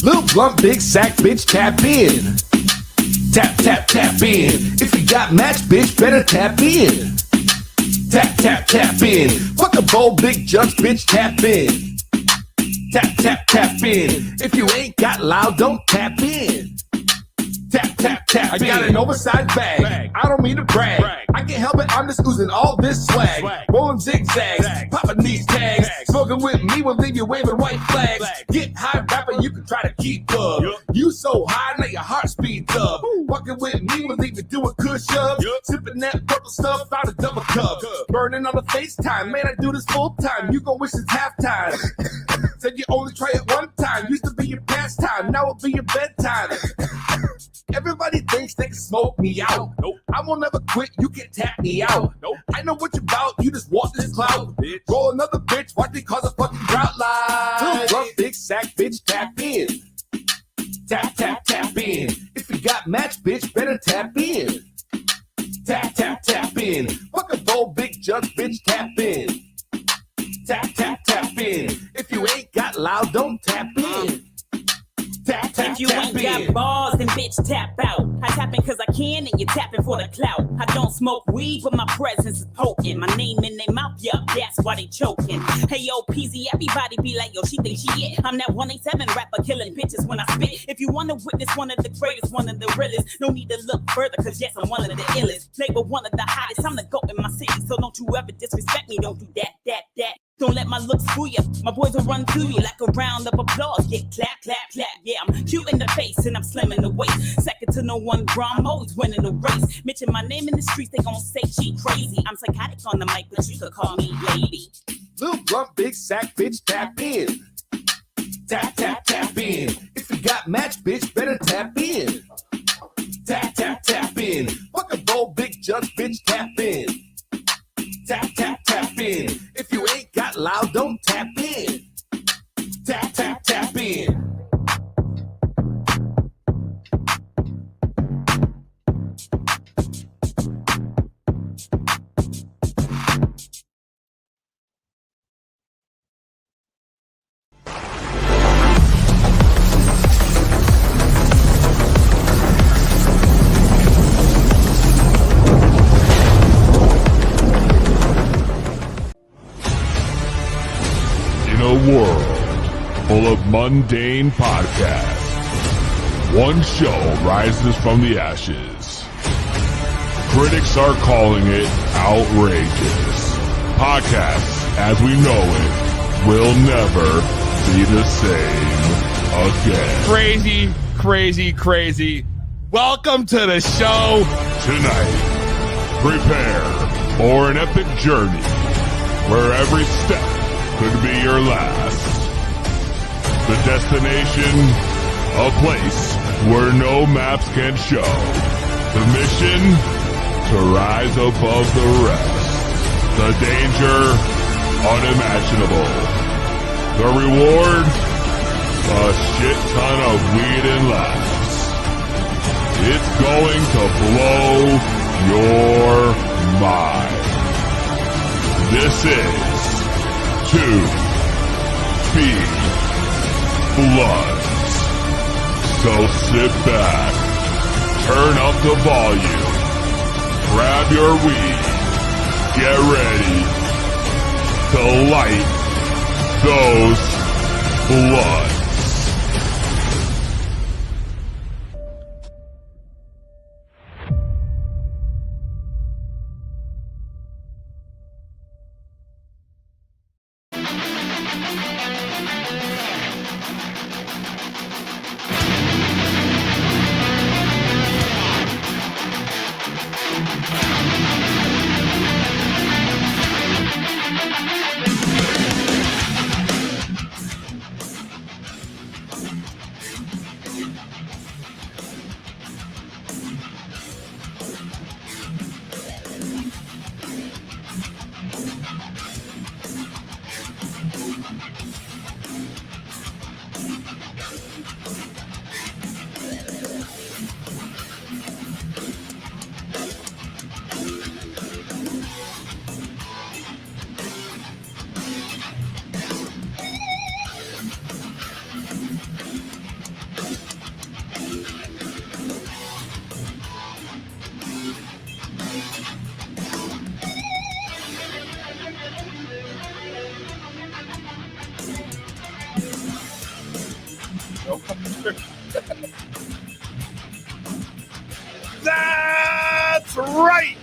Little blunt, big sack, bitch, tap in. Tap, tap, tap in. If you got match, bitch, better tap in. Tap, tap, tap in. Fuck a bowl, big judge, bitch, tap in. Tap, tap, tap in. If you ain't got loud, don't tap in. Tap, tap, tap in. I got an oversized bag. I don't mean to brag. I can't help it, I'm just oozing all this swag. Rolling zigzags, popping these tags. Smoking with me will leave you waving white flags. Get high, rapper, you can try to keep up. You so high, now your heart speeds up. Fucking with me will leave you doing push-ups. Sipping that purple stuff out of double cup. Burning on the FaceTime, man, I do this full time. You gon' wish it's halftime. Said you only try it one time. Used to be your pastime, now it'll be your bedtime. Everybody thinks they can smoke me out. Nope. I won't never quit, you can tap me out. Nope. I know what you're about, you just want this clout. Bitch. Roll another bitch, watch me cause a fucking drought line. Little blunt, big sack, bitch, tap in. Tap, tap, tap in. If you got match, bitch, better tap in. Tap, tap, tap in. Fuck a bowl, big judge, bitch, tap in. Tap, tap, tap in. If you ain't got loud, don't tap in. Tap, tap, if you ain't got balls, then bitch tap out. I tapping cause I can and you tapping for the clout. I don't smoke weed, but my presence is poking. My name in their mouth, yeah, that's why they choking. Hey yo, PZ, everybody be like, yo, she think she it. I'm that 187 rapper killing bitches when I spit. If you wanna witness one of the greatest, one of the realest, no need to look further cause yes, I'm one of the illest. Label one of the hottest, I'm the GOAT in my city. So don't you ever disrespect me, don't do that. Don't let my looks fool ya. My boys will run through you like a round of applause. Get clap, clap, clap. Yeah, I'm cute in the face and I'm slim in the waist. Second to no one, bro, I'm always winning the race. Mention my name in the streets, they gon' say she crazy. I'm psychotic on the mic, but you could call me lady. Little blunt, big sack, bitch, tap in. Tap, tap, tap in. If you got match, bitch, better tap in. Tap, tap, tap in. Fuck a bowl, big judge, bitch, tap in. Tap, tap, tap in. If you ain't got loud, don't tap in. Tap, tap, tap in. World full of mundane podcasts. One show rises from the ashes. Critics are calling it outrageous. Podcasts, as we know it, will never be the same again. Crazy, crazy, crazy. Welcome to the show. Tonight, prepare for an epic journey where every step could be your last. The destination, a place where no maps can show. The mission, to rise above the rest. The danger, unimaginable. The reward, a shit ton of weed and laughs. It's going to blow your mind. This is To Be Bloods. So sit back, turn up the volume, grab your weed, get ready to light those bloods. right.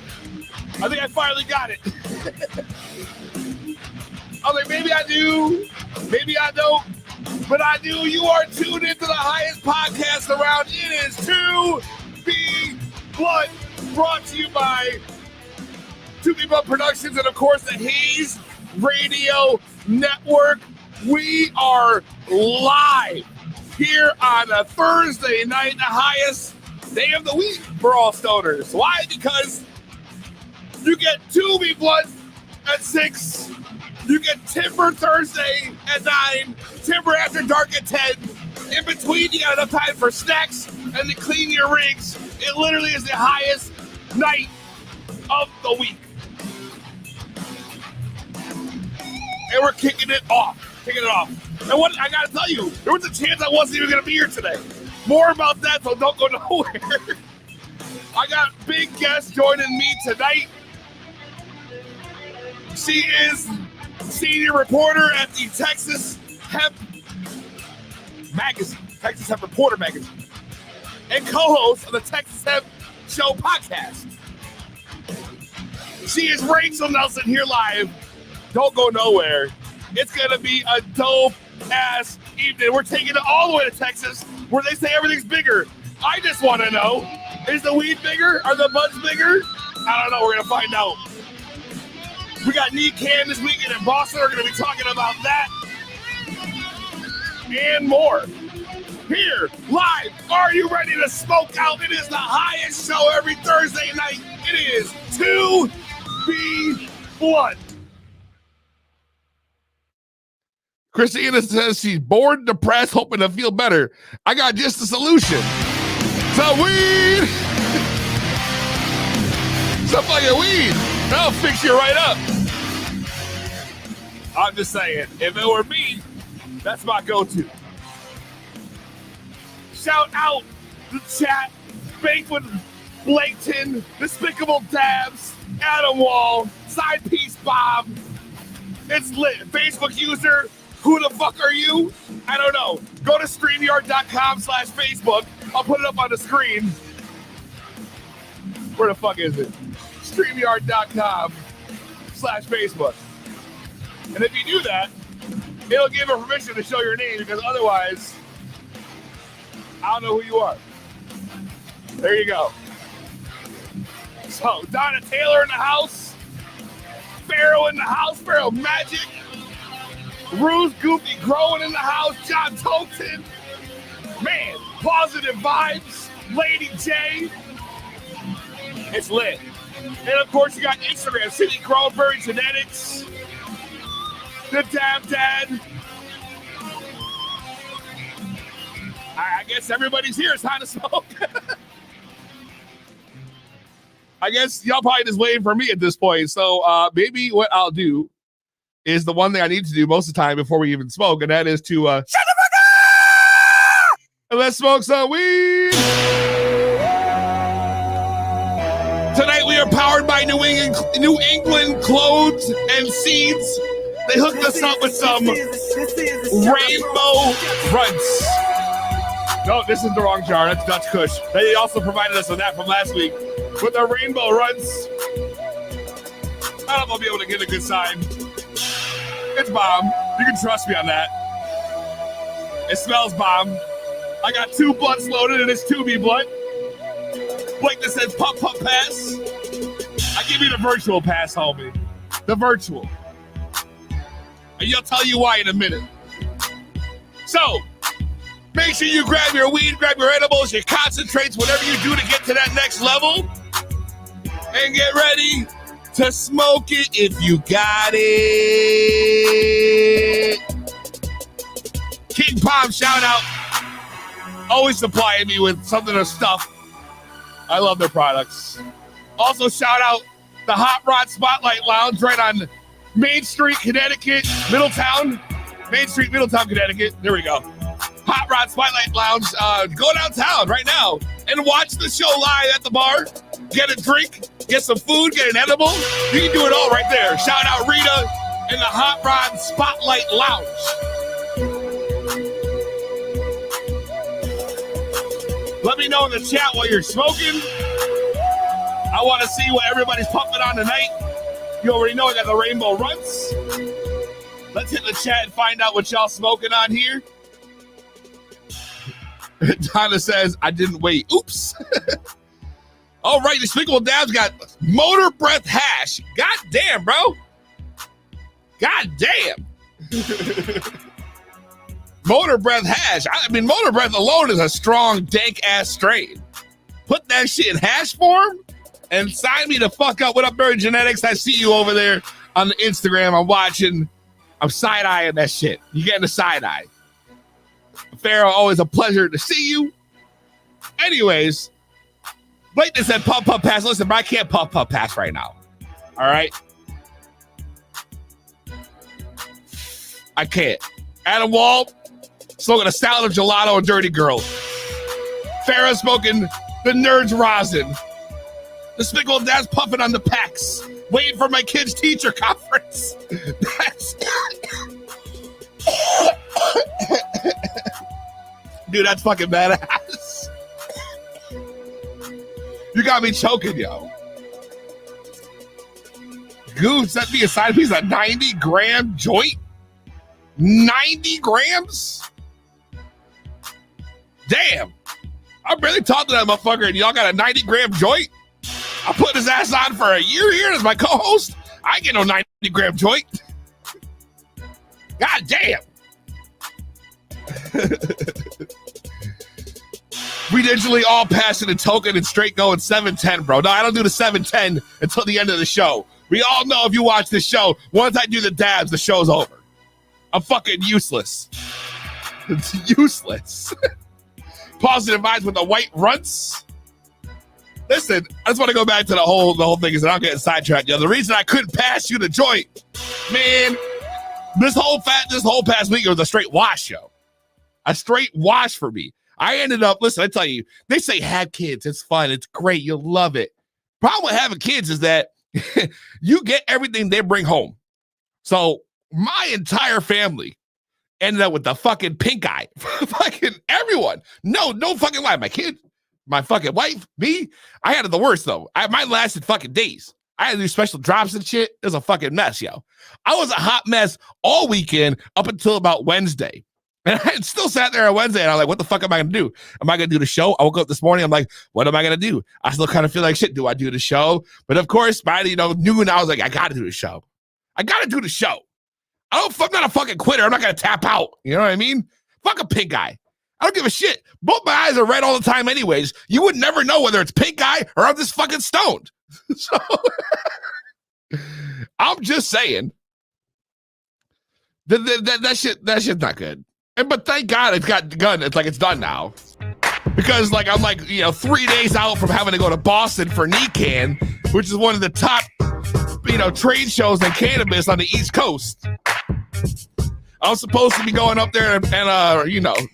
I think I finally got it. I was like, maybe I do, maybe I don't, but I do. You are tuned into the highest podcast around. It is 2B Blood, brought to you by 2B Blood Productions and, of course, the Haze Radio Network. We are live here on a Thursday night, the highest day of the week for all stoners. Why? Because you get 2B Blood at 6. You get Timber Thursday at 9. Timber After Dark at 10. In between, you got enough time for snacks and to clean your rigs. It literally is the highest night of the week. And we're kicking it off. And what I gotta tell you, there was a chance I wasn't even gonna be here today. More about that, so don't go nowhere. I got big guests joining me tonight. She is senior reporter at the Texas Hemp Magazine, Texas Hemp Reporter Magazine, and co-host of the Texas Hemp Show podcast. She is Rachel Nelson here live. Don't go nowhere. It's going to be a dope-ass evening. We're taking it all the way to Texas, where they say everything's bigger. I just want to know, is the weed bigger? Are the buds bigger? I don't know. We're going to find out. We got NECAN this weekend in Boston. We're going to be talking about that and more. Here, live, are you ready to smoke out? It is the highest show every Thursday night. It is 2B Blood. Christina says she's bored, depressed, hoping to feel better. I got just the solution. Some weed. Some fucking weed. That'll fix you right up. I'm just saying, if it were me, that's my go-to. Shout out the chat, Banquet, Blaketon, Despicable Dabs, Adam Wall, Side Piece Bob. It's lit. Facebook user, who the fuck are you? I don't know. Go to StreamYard.com/Facebook. I'll put it up on the screen. Where the fuck is it? StreamYard.com/Facebook. And if you do that, it'll give her permission to show your name, because otherwise, I don't know who you are. There you go. So, Donna Taylor in the house. Pharaoh in the house. Pharaoh Magic. Ruth Goofy Growing in the house. John Tokin. Man, positive vibes. Lady J. It's lit. And of course, you got Instagram. Cindy Cronberry Genetics. The Dab Dad. I guess everybody's here. It's time to smoke. I guess y'all probably just waiting for me at this point. So maybe what I'll do is the one thing I need to do most of the time before we even smoke, and that is to shut the fuck up! And let's smoke some weed. Tonight we are powered by New England Clothes and Seeds. They hooked us up with some rainbow runts. No, this is the wrong jar. That's Dutch Kush. They also provided us with that from last week. With the rainbow runts. I don't know if I'll be able to get a good sign. It's bomb. You can trust me on that. It smells bomb. I got 2 blunts loaded and it's 2B Blood. Blake that says pump pass. I give you the virtual pass, homie. The virtual. And you'll tell you why in a minute. So, make sure you grab your weed, grab your edibles, your concentrates, whatever you do to get to that next level. And get ready to smoke it if you got it. King Palm, shout out. Always supplying me with something of stuff. I love their products. Also, shout out the Hot Rod Spotlight Lounge right on Main Street, Connecticut, Middletown. Main Street, Middletown, Connecticut. There we go. Hot Rod Spotlight Lounge. Go downtown right now and watch the show live at the bar. Get a drink, get some food, get an edible. You can do it all right there. Shout out Rita and the Hot Rod Spotlight Lounge. Let me know in the chat while you're smoking. I want to see what everybody's pumping on tonight. You already know I got the rainbow runs. Let's hit the chat and find out what y'all smoking on here. Donna says, I didn't wait. Oops. All right, the Despicable Dab's got Motor Breath Hash. God damn, bro. God damn. Motor Breath Hash. I mean, Motor Breath alone is a strong, dank-ass strain. Put that shit in hash form and sign me the fuck up. What up, Bird Genetics? I see you over there on the Instagram. I'm watching. I'm side-eyeing that shit. You getting the side-eye. Pharaoh, always a pleasure to see you. Anyways, Blake said puff pass. Listen, but I can't puff pass right now. All right? I can't. Adam Wall, smoking a salad of gelato and dirty girl. Pharaoh smoking the Nerds rosin. Despicable Dad's puffing on the packs. Waiting for my kids' teacher conference. Dude, that's fucking badass. You got me choking, yo. Goose sent me a side piece of 90-gram joint. 90 grams? Damn. I barely talked to that motherfucker and y'all got a 90-gram joint? I put his ass on for a year here as my co-host. I ain't get no 90-gram joint. God damn. We digitally all pass it in Tokin and straight going 710, bro. No, I don't do the 710 until the end of the show. We all know if you watch this show, once I do the dabs, the show's over. I'm fucking useless. It's useless. Positive vibes with the white runts. Listen, I just want to go back to the whole thing is that I'm getting sidetracked. Yo, the reason I couldn't pass you the joint, man, this whole past week it was a straight wash, yo. A straight wash for me. I ended up, listen, I tell you, they say have kids. It's fun. It's great. You'll love it. Problem with having kids is that you get everything they bring home. So my entire family ended up with the fucking pink eye. Fucking everyone. No fucking lie. My kid, my fucking wife, me. I had it the worst, though. Mine lasted fucking days. I had to do special drops and shit. It was a fucking mess, yo. I was a hot mess all weekend up until about Wednesday. And I still sat there on Wednesday and I'm like, what the fuck am I going to do? Am I going to do the show? I woke up this morning. I'm like, what am I going to do? I still kind of feel like shit. Do I do the show? But of course, by noon, I was like, I got to do the show. I got to do the show. I'm not a fucking quitter. I'm not going to tap out. You know what I mean? Fuck a pink eye. I don't give a shit. Both my eyes are red all the time anyways. You would never know whether it's pink eye or I'm just fucking stoned. So I'm just saying that shit's not good. But thank God it's got done. It's like it's done now. Because like I'm like, 3 days out from having to go to Boston for NECAN, which is one of the top, trade shows in cannabis on the East Coast. I was supposed to be going up there and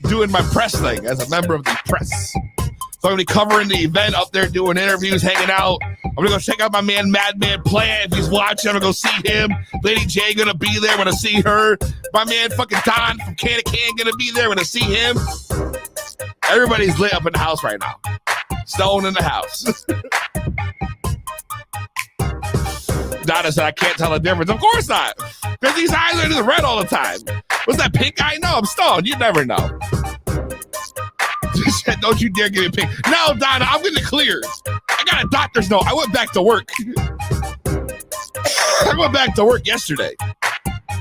doing my press thing as a member of the press. So I'm going to be covering the event up there, doing interviews, hanging out. I'm going to go check out my man, Madman Plant. If he's watching, I'm going to go see him. Lady J going to be there. I'm going to see her. My man fucking Don from Can going to be there. I'm going to see him. Everybody's lit up in the house right now. Stone in the house. Donna said, I can't tell the difference. Of course not. Because these eyes are just red all the time. What's that pink eye? No, I'm stoned. You never know. Don't you dare give me a pink. No, Donna, I'm getting cleared. I got a doctor's note. I went back to work. I went back to work yesterday.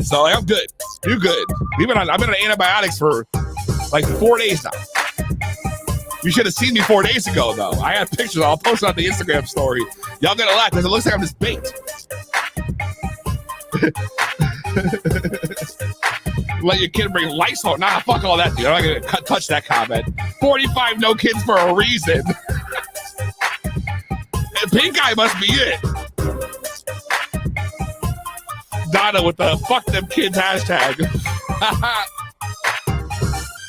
So I'm good. You're good. I've been on antibiotics for like 4 days now. You should have seen me 4 days ago, though. I had pictures. I'll post it on the Instagram story. Y'all gonna laugh because it looks like I'm just baked. Let your kid bring lights home. Nah, fuck all that, dude. I'm not gonna touch that comment. 45 no kids for a reason. And pink eye must be it. Donna with the fuck them kids hashtag.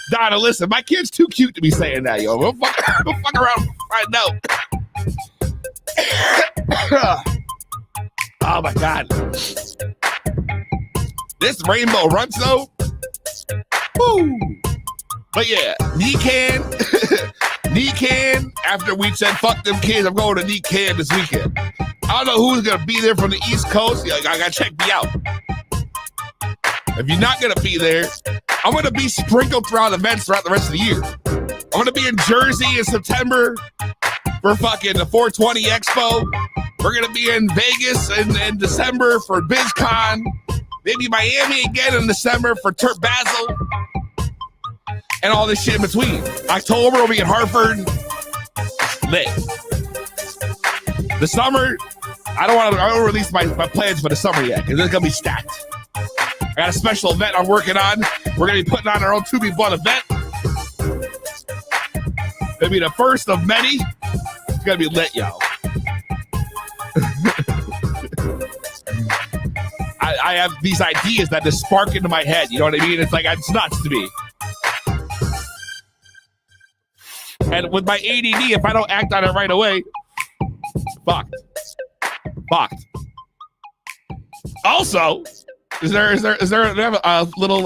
Donna, listen, my kid's too cute to be saying that, yo. We'll fuck around and find out. Oh my God. This rainbow runs though. Woo. But yeah, NECAN, after we said fuck them kids, I'm going to DK this weekend. I don't know who's gonna be there from the East Coast. I gotta check me out. If you're not gonna be there, I'm gonna be sprinkled throughout events throughout the rest of the year. I'm gonna be in Jersey in September for fucking the 420 Expo. We're gonna be in Vegas in December for BizCon. Maybe Miami again in December for Turk Basel. And all this shit in between. October we'll be in Hartford. Lit. The summer, I don't release my plans for the summer yet because it's gonna be stacked. I got a special event I'm working on. We're gonna be putting on our own 2B1 event. It'll be the first of many. It's gonna be lit, yo. I have these ideas that just spark into my head. You know what I mean? It's like it's nuts to me. And with my ADD, if I don't act on it right away, fucked. Also, is there a little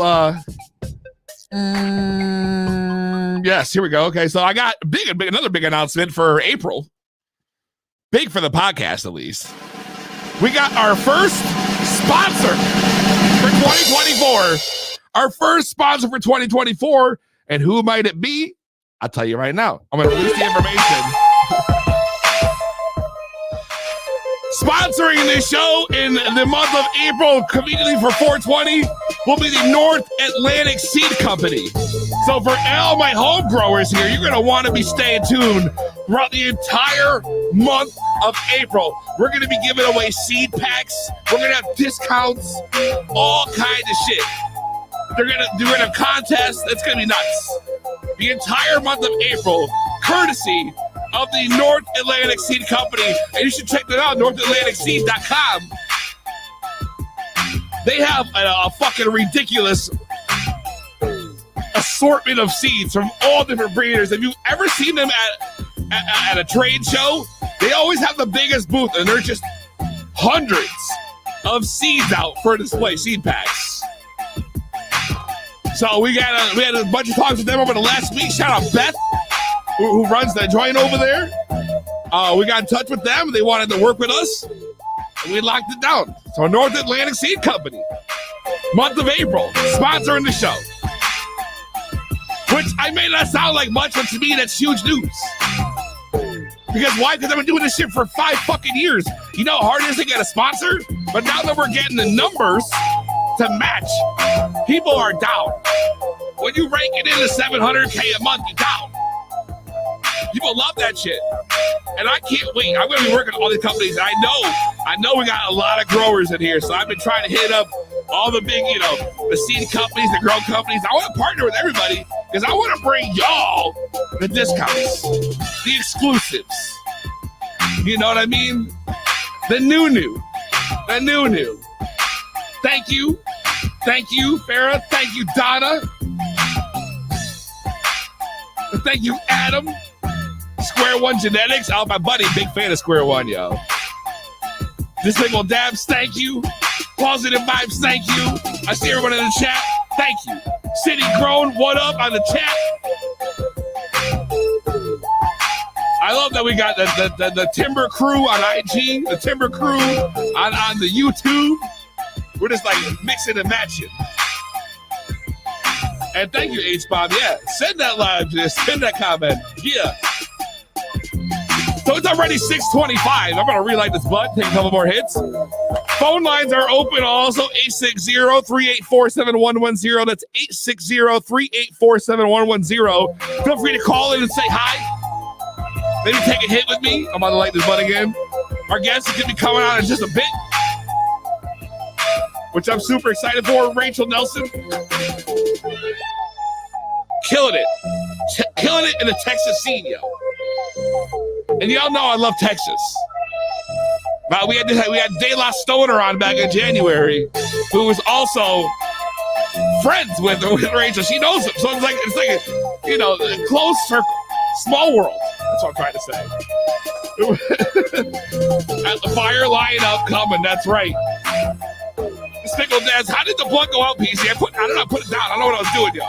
yes, here we go. Okay, so I got another big announcement for April. Big for the podcast, at least. We got our first sponsor for 2024. Our first sponsor for 2024. And who might it be? I'll tell you right now. I'm going to release the information. Sponsoring this show in the month of April, conveniently for 420, will be the North Atlantic Seed Company. So for all my home growers here, you're going to want to be staying tuned throughout the entire month of April. We're going to be giving away seed packs. We're going to have discounts, all kinds of shit. We're going to have contests. It's going to be nuts. The entire month of April, courtesy of the North Atlantic Seed Company. And you should check that out, NorthAtlanticSeed.com. They have a fucking ridiculous assortment of seeds from all different breeders. Have you ever seen them at a trade show? They always have the biggest booth, and there's just hundreds of seeds out for display, seed packs. So we had a bunch of talks with them over the last week. Shout out Beth, who runs the joint over there. We got in touch with them. They wanted to work with us, and we locked it down. So North Atlantic Seed Company, month of April, sponsoring the show. Which I may not sound like much, but to me, that's huge news. Because why? Because I've been doing this shit for 5 fucking years. You know how hard it is to get a sponsor? But now that we're getting the numbers to match, people are down. When you rank it into $700K a month, you're down. People love that shit. And I can't wait. I'm going to be working with all these companies. I know we got a lot of growers in here. So I've been trying to hit up all the big, the seed companies, the grow companies. I want to partner with everybody because I want to bring y'all the discounts, the exclusives. You know what I mean? The new. Thank you, Farrah. Thank you, Donna. Thank you, Adam. Square One Genetics. Oh, my buddy, big fan of Square One, yo. This Big Ol' Dabs, thank you. Positive Vibes, thank you. I see everyone in the chat. Thank you. City Grown, what up on the chat? I love that we got the Timber Crew on IG, the Timber Crew on the YouTube. We're just like mixing and matching. And thank you, H-Bob. Yeah, send that live, just send that comment. Yeah. So it's already 6:25. I'm going to relight this blunt, take a couple more hits. Phone lines are open also, 860-384-7110. That's 860-384-7110. Feel free to call in and say hi. Maybe take a hit with me. I'm about to light this blunt again. Our guest is going to be coming out in just a bit, which I'm super excited for. Rachel Nelson. Killing it. Killing it in the Texas scene, yo. And y'all know I love Texas. We had De La Stoner on back in January, who was also friends with Rachel. She knows him. So it's like a close circle, small world. That's what I'm trying to say. At the fire line up coming, that's right. Stickle Daz, how did the blunt go out, PC? I don't know, put it down. I don't know what I was doing, yo.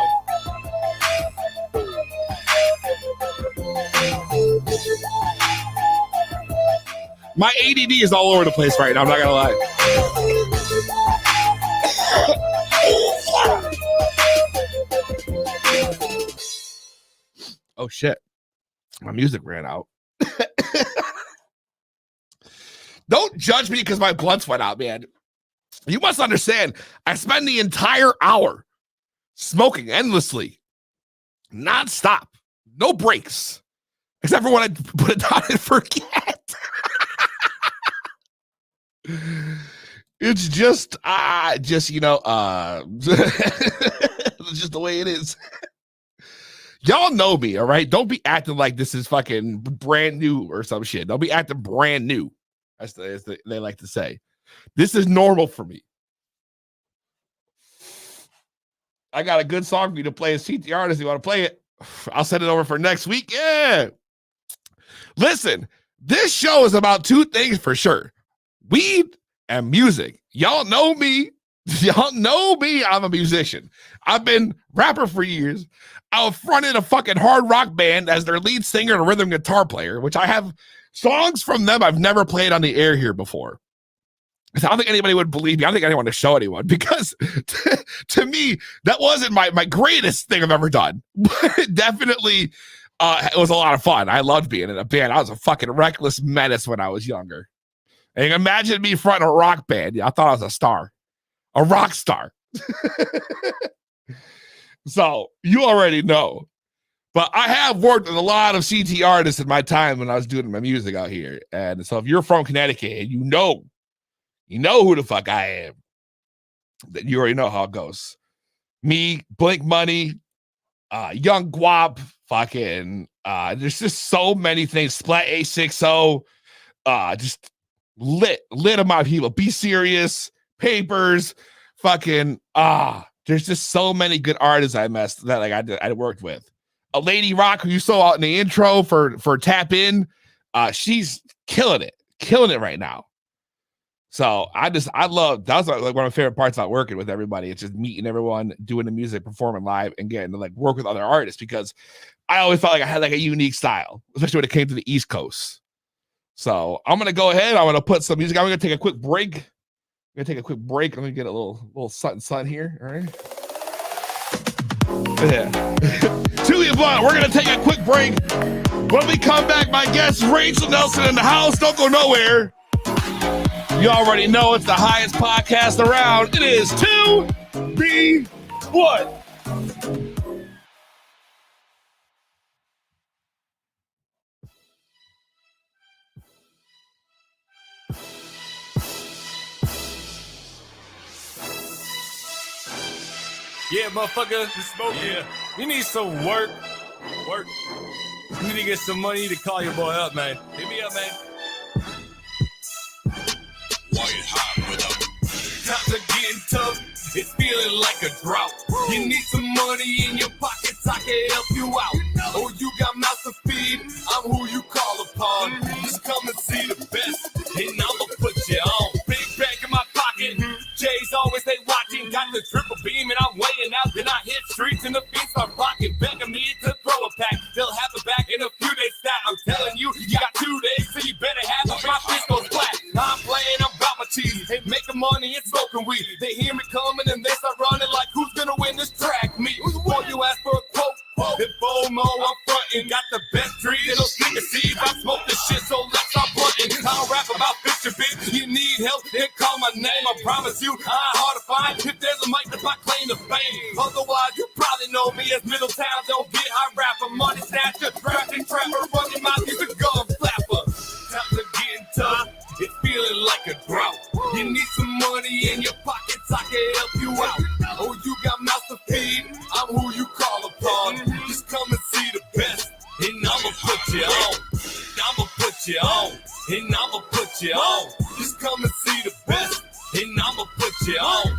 My ADD is all over the place right now. I'm not gonna lie. Oh shit! My music ran out. Don't judge me because my blunts went out, man. You must understand. I spend the entire hour smoking endlessly, nonstop, no breaks, except for when I put it down and forget. It's just you know, it's just the way it is. Y'all know me, all right? Don't be acting like this is fucking brand new or some shit. Don't be acting brand new, as they like to say. This is normal for me. I got a good song for you to play as CT artist. You want to play it? I'll send it over for next week. Yeah. Listen, this show is about two things for sure. Weed and music. Y'all know me. Y'all know me. I'm a musician. I've been rapper for years. I fronted a fucking hard rock band as their lead singer and rhythm guitar player, which I have songs from them I've never played on the air here before. I don't think anybody would believe me. I don't think anyone to show anyone because to me, that wasn't my greatest thing I've ever done. But it definitely it was a lot of fun. I loved being in a band. I was a fucking reckless menace when I was younger. And imagine me fronting a rock band. Yeah, I thought I was a star, a rock star. So you already know. But I have worked with a lot of CT artists in my time when I was doing my music out here. And so if you're from Connecticut and you know who the fuck I am, then you already know how it goes. Me, Blink Money, Young Guap, fucking, there's just so many things. Splat A60, just lit amount of people. Be Serious, Papers, fucking, there's just so many good artists I worked with. A Lady Rock, who you saw out in the intro for Tap In, she's killing it right now. So I love, that was like one of my favorite parts about working with everybody. It's just meeting everyone, doing the music, performing live, and getting to like work with other artists because I always felt like I had like a unique style, especially when it came to the East Coast. So I'm going to go ahead. I'm going to put some music. I'm going to take a quick break. Let me get a little sun here. All right. Yeah. We're going to take a quick break. When we come back, my guest, Rachel Nelson in the house. Don't go nowhere. You already know it's the highest podcast around. It is 2B1. Yeah, motherfucker. Yeah. You need some work. You need to get some money to call your boy up, man. Hit me up, man. White hot with a times are getting tough. It's feeling like a drought. You need some money in your pockets. I can help you out. Oh, you got mouth to feed. I'm who you call upon. Just come and see the best, and I'ma put you on. Big bag in my pocket. Jay's always they watching. Got the triple beam and I'm weighing out. Then I hit streets and the beats are rocking. Begging me to throw a pack. They'll have it back in a few days. That I'm telling you, you got 2 days, so you better have it. My fist goes flat. I'm playing, I'm about my cheese. Hey, making money and smoking weed. They hear me coming and they start running like who's gonna win this track? Me. Before you ask for a quote, if FOMO, I'm frontin'. Got the best trees and those sticker seeds. I smoke this shit, so let's stop blunting. I'll rap about Fisher bitch. You need help, then call my name. I promise you, I'm hard to find. If there's a mic, that's my claim to fame. Otherwise, you probably know me as Middletown. Don't get high rapper, money snatcher, drafting trapper, running my music, gun flapper. Times are getting tough. It's feeling like a drought. You need some money in your pockets, I can help you out. Oh, you got mouth to feed, I'm who you call upon. Just come and see the best, and I'ma put you on. I'ma put you on, and I'ma put you on. Just come and see the best, and I'ma put you on.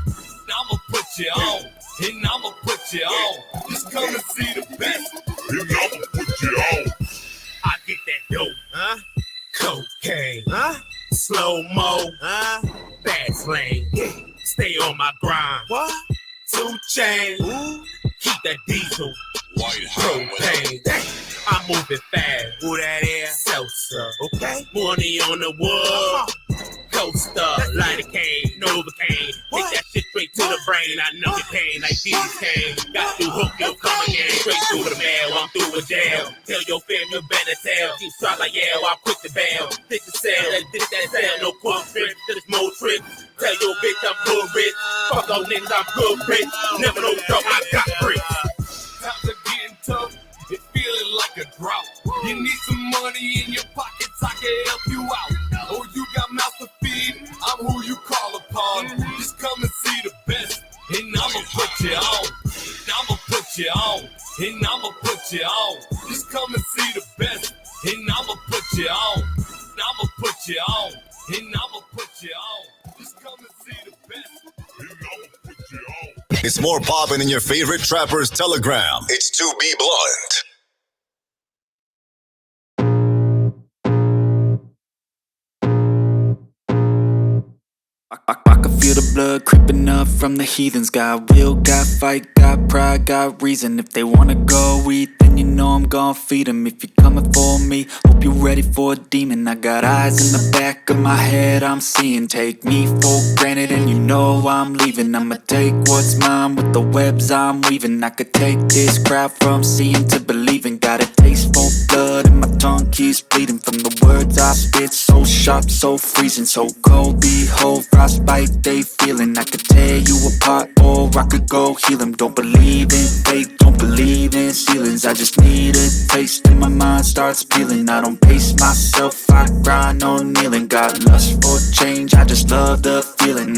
I'ma put you on, and I'ma put you on. Just come and see the best, and I'ma put you on. I get that dope, huh? Cocaine, huh? Slow-mo, huh? Bad slang, stay on my grind. What? 2 chain, keep that diesel. White propane. I'm moving fast. Who that is? Seltzer. Okay. Money on the wood. Coaster, light a cane, Novocaine. Take that shit straight to the brain. I know the pain like Jesus came. Got to hook your come again. Straight through the mail, I'm through with jail. Tell your fam you better tell. Keep try like yeah, I'll quit the bail. Pick the cell, let's get that sell. No quick trip, till it's more trip. Tell your bitch I'm good rich. Fuck those niggas, I'm good rich. Never no trouble, I got bricks. Times are getting tough. It's feeling like a drought. You need some money in your pockets, I can help you out. Oh, you got mouth to feed, I'm who you call upon. Just come and see the best, and I'ma put you on. I'ma put you on, and I'ma put you on. Just come and see the best, and I'ma put you on. I'ma put you on, and I'ma put you on. Just come and see the best, and I'ma put you on. It's more poppin' in your favorite trapper's telegram. It's To Be Blunt. I can feel the blood creeping up from the heathens. Got will, got fight, got pride, got reason. If they wanna go eat, then you know I'm gon' feed them. If you're coming for me, hope you're ready for a demon. I got eyes in the back of my head, I'm seeing. Take me for granted and you know I'm leaving. I'ma take what's mine with the webs I'm weaving. I could take this crowd from seeing to believing. Got a taste for blood and my tongue keeps bleeding. From the words I spit, so sharp, so freezing. So cold, behold, frostbite they feeling. I could tear you apart or I could go heal them. Don't believe in fate, don't believe in ceilings. I just need a taste and my mind starts peeling. I don't pace myself, I grind on kneeling. Got lust for change, I just love the feeling.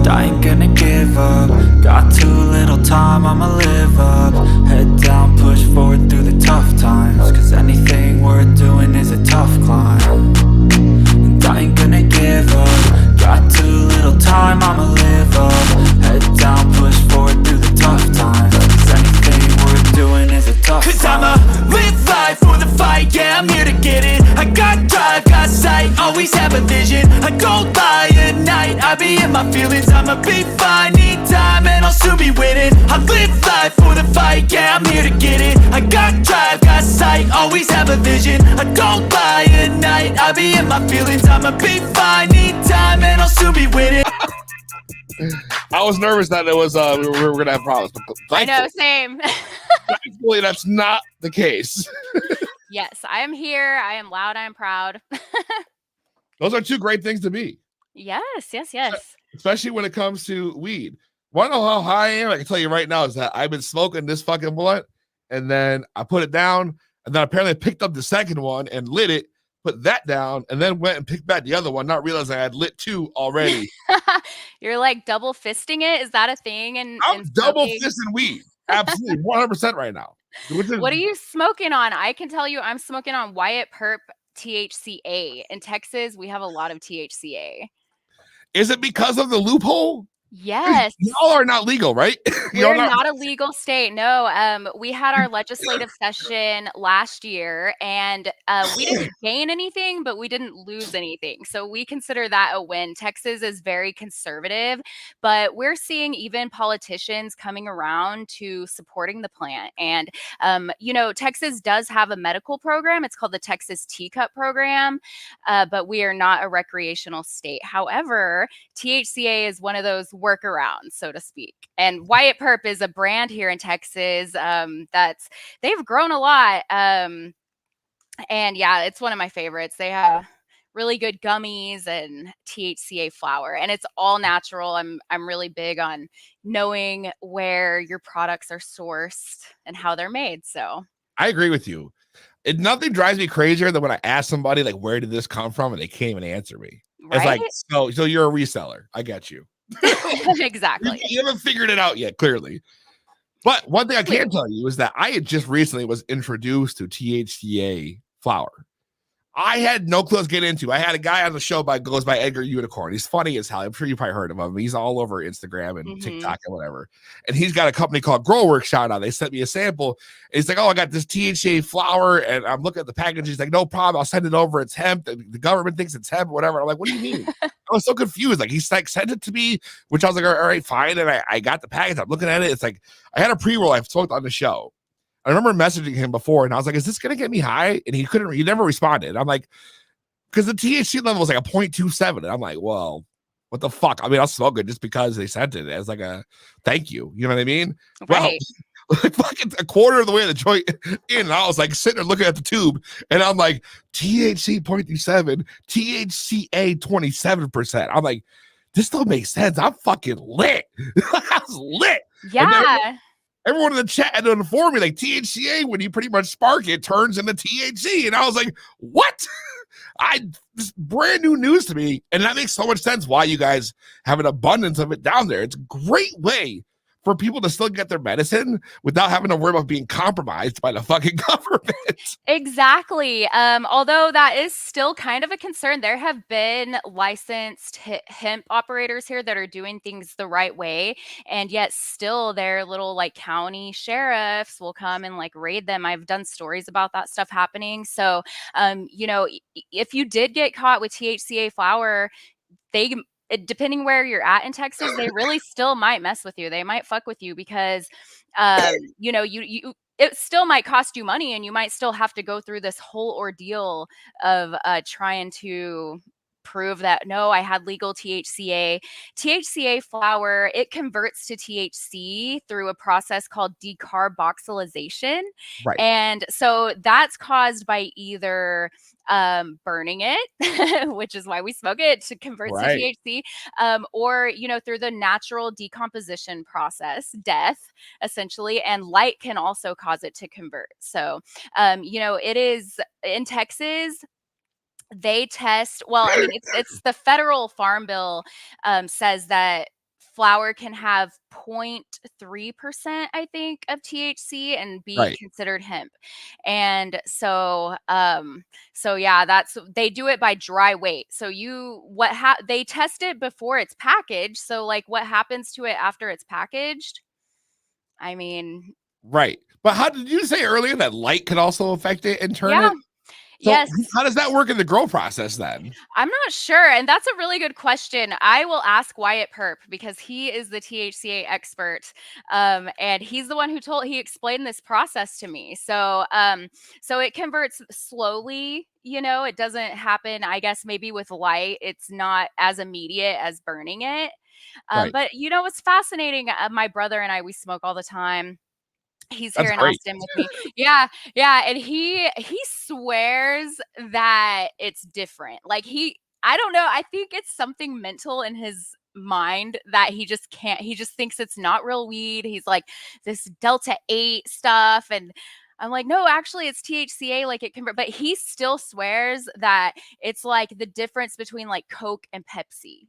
I ain't gonna give up. Got too little time, I'ma live up. Head down, push forward through the tough times. Cause anything worth doing is a tough climb. And I ain't gonna give up. Got too little time, I'ma live up. Head down, push forward through the tough times. Cause anything worth doing is a tough climb. Cause I'ma live life for the fight, yeah, I'm here to get it. I got drive, got sight, always have a vision. I go by at night, I be in my feelings. I'ma be fine, need time, and I'll soon be winning. I live life for the fight, yeah, I'm here to get it. I got drive, got sight, always have a vision. I go by at night, I be in my feelings. I'ma be fine, need time, and I'll soon be winning. I was nervous that it was we were gonna have problems. But I know, same. thankfully, that's not the case. Yes, I am here. I am loud. I am proud. Those are two great things to be. Yes. Especially when it comes to weed. Want to know how high I am? I can tell you right now is that I've been smoking this fucking blunt, and then I put it down, and then apparently I picked up the second one and lit it, put that down, and then went and picked back the other one, not realizing I had lit two already. You're like double fisting it. Is that a thing? And I'm double fisting weed. Absolutely, 100% right now. What are you smoking on? I can tell you I'm smoking on Wyatt Perp THCA. In Texas, we have a lot of THCA. Is it because of the loophole? Yes. Y'all are not legal, right? We're not a legal state. No. We had our legislative session last year, and we didn't gain anything, but we didn't lose anything. So we consider that a win. Texas is very conservative, but we're seeing even politicians coming around to supporting the plant. And, Texas does have a medical program. It's called the Texas Teacup program, but we are not a recreational state. However, THCA is one of those workarounds, so to speak. And Wyatt Perp is a brand here in Texas they've grown a lot. And yeah, it's one of my favorites. They have really good gummies and THCA flower, and it's all natural. I'm really big on knowing where your products are sourced and how they're made. So I agree with you. Nothing drives me crazier than when I ask somebody like, where did this come from? And they can't even answer me. Right? It's like, so you're a reseller. I get you. Exactly. You haven't figured it out yet, clearly. But one thing I can tell you is that I had just recently was introduced to THCA flower. I had no clue what to get into. I had a guy on the show goes by Edgar Unicorn. He's funny as hell. I'm sure you probably heard of him. He's all over Instagram and TikTok and whatever. And he's got a company called Growworks. Shout out. They sent me a sample. And he's like, oh, I got this THCA flower. And I'm looking at the package. He's like, no problem. I'll send it over. It's hemp. The government thinks it's hemp or whatever. I'm like, what do you mean? I was so confused. Like, he's like, send it to me, which I was like, all right, fine. And I got the package. I'm looking at it. It's like, I had a pre-roll I smoked on the show. I remember messaging him before, and I was like, "Is this gonna get me high?" And he never responded. I'm like, because the THC level was like a 0.27, and I'm like, "Well, what the fuck?" I mean, I'll smoke it just because they sent it as like a thank you. You know what I mean? Well, Right. like fucking a quarter of the way of the joint in, and I was like sitting there looking at the tube, and I'm like, THC 0.27, THCA 27%. I'm like, this don't make sense. I'm fucking lit. I was lit. And Yeah. everyone in the chat had to inform me, like, THCA, when you pretty much spark it, turns into THC. And I was like, what? This brand new news to me. And that makes so much sense why you guys have an abundance of it down there. It's a great way for people to still get their medicine without having to worry about being compromised by the fucking government. Exactly. Although that is still kind of a concern. There have been licensed hemp operators here that are doing things the right way, and yet still their little like county sheriffs will come and like raid them. I've done stories about that stuff happening. So, if you did get caught with THCA flower, depending where you're at in Texas, they really still might mess with you. They might fuck with you because, you it still might cost you money, and you might still have to go through this whole ordeal of trying to prove that no, I had legal THCA flower. It converts to THC through a process called decarboxylation, Right. and so that's caused by either burning it, which is why we smoke it to convert to Right. THC, or through the natural decomposition process, death essentially, and light can also cause it to convert. So, it is in Texas. They test. Well, I mean, it's the federal farm bill says that flower can have 0.3%, I think, of THC and be Right. considered hemp. And so yeah, they do it by dry weight. So they test it before it's packaged. So like what happens to it after it's packaged? I mean, Right. But how did you say earlier that light could also affect it and turn yeah. it? So Yes. how does that work in the grow process then? I'm not sure. And that's a really good question. I will ask Wyatt Perp because he is the THCA expert. And he's the one he explained this process to me. So it converts slowly, it doesn't happen, I guess, maybe with light. It's not as immediate as burning it. Right. But what's fascinating, my brother and I, we smoke all the time. He's That's here in great. Austin with me. Yeah, yeah, and he swears that it's different. Like I don't know, I think it's something mental in his mind that he just can't. He just thinks it's not real weed. He's like this Delta 8 stuff, and I'm like, no, actually it's THCA, like it convert. But he still swears that it's like the difference between like Coke and Pepsi.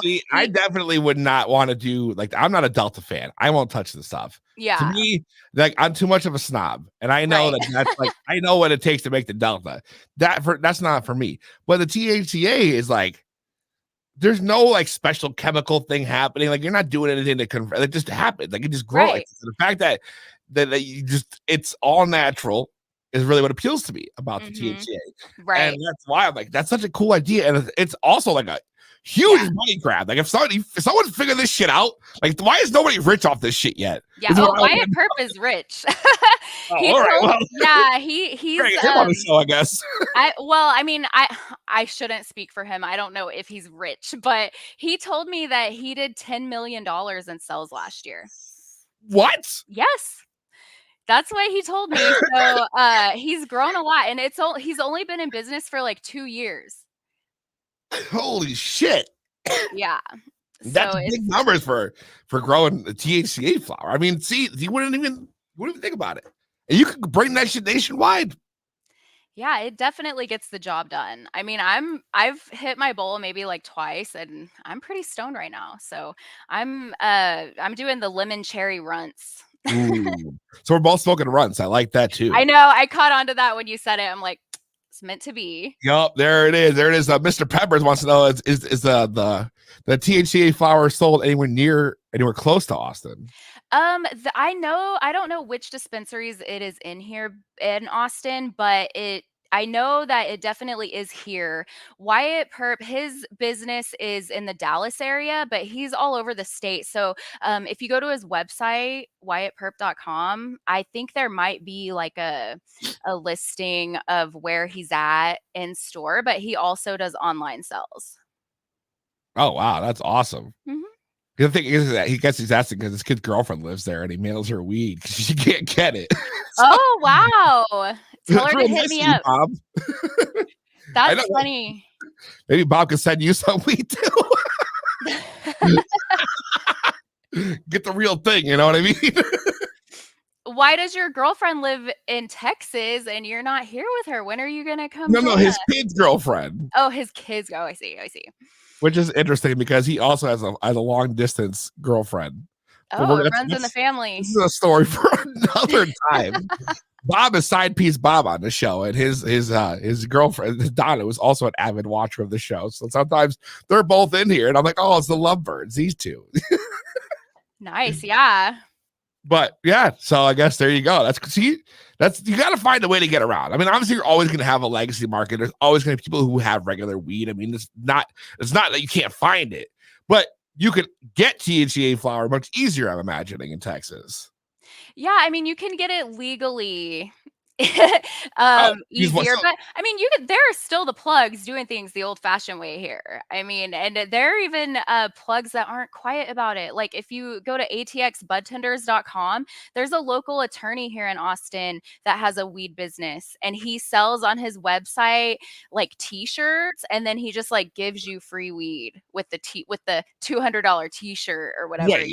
See, I definitely would not want to do like I'm not a Delta fan. I won't touch the stuff. To Yeah, me, like I'm too much of a snob, and I know right. that's like I know what it takes to make the Delta. That's not for me. But the THCA is like there's no like special chemical thing happening. Like you're not doing anything to convert. It just happened. Like it just grows. Like, Right. the fact that you just it's all natural is really what appeals to me about the Mhm. THCA. Right. And that's why I'm like, that's such a cool idea. And it's also like a huge Yeah. money grab. Like if someone's figured this shit out, like why is nobody rich off this shit yet? Yeah. Is Oh, what I Wyatt wanna know. Perp is rich. Oh, He all right. told Well, yeah, he's bring him on the show, I guess. I mean, I shouldn't speak for him. I don't know if he's rich, but he told me that he did $10 million in sales last year. What? Yes. That's what he told me. So, he's grown a lot, and he's only been in business for like 2 years. Holy shit. Yeah. That's So big numbers for growing the THCA flower. I mean, see, you wouldn't even think about it. And you could bring that shit nationwide. yeah, it definitely gets the job done. I mean, I've hit my bowl maybe like twice, and I'm pretty stoned right now. So I'm doing the lemon cherry runts. Ooh. So we're both smoking runs. I like that too. I know, I caught on to that when you said it. I'm like, it's meant to be. Yup, there it is. There it is. Mr. Peppers wants to know is the THCA flower sold anywhere close to Austin? I don't know which dispensaries it is in here in Austin, but I know that it definitely is here. Wyatt Perp, his business is in the Dallas area, but he's all over the state. So if you go to his website, wyattperp.com, I think there might be like a listing of where he's at in store, but he also does online sales. Oh, wow. That's awesome. Mhm. The thing is that he's asking because his kid's girlfriend lives there and he mails her weed because she can't get it. Oh, wow. Tell her to real hit nice me of you, up. Bob. I That's know. funny. Maybe Bob can send you some weed too. Get the real thing, you know what I mean? Why does your girlfriend live in Texas and you're not here with her? When are you gonna come No, join his us? kid's girlfriend, Oh, his kids. Oh, I see. which is interesting because he also has a long distance girlfriend. But Oh, it runs in the family. This is a story for another time. Bob is side piece Bob on the show, and his girlfriend Donna was also an avid watcher of the show. So sometimes they're both in here, and I'm like, oh, it's the lovebirds, these two. Nice, yeah. But yeah, so I guess there you go. That's you got to find a way to get around. I mean, obviously, you're always going to have a legacy market. There's always going to be people who have regular weed. I mean, it's not that you can't find it, but you can get THCA flower much easier, I'm imagining, in Texas. Yeah, I mean, you can get it legally Use easier, so- but I mean, there are still the plugs doing things the old-fashioned way here. I mean, and there are even plugs that aren't quiet about it. Like if you go to atxbudtenders.com, there's a local attorney here in Austin that has a weed business, and he sells on his website like t-shirts, and then he just like gives you free weed with the $200 t-shirt or whatever.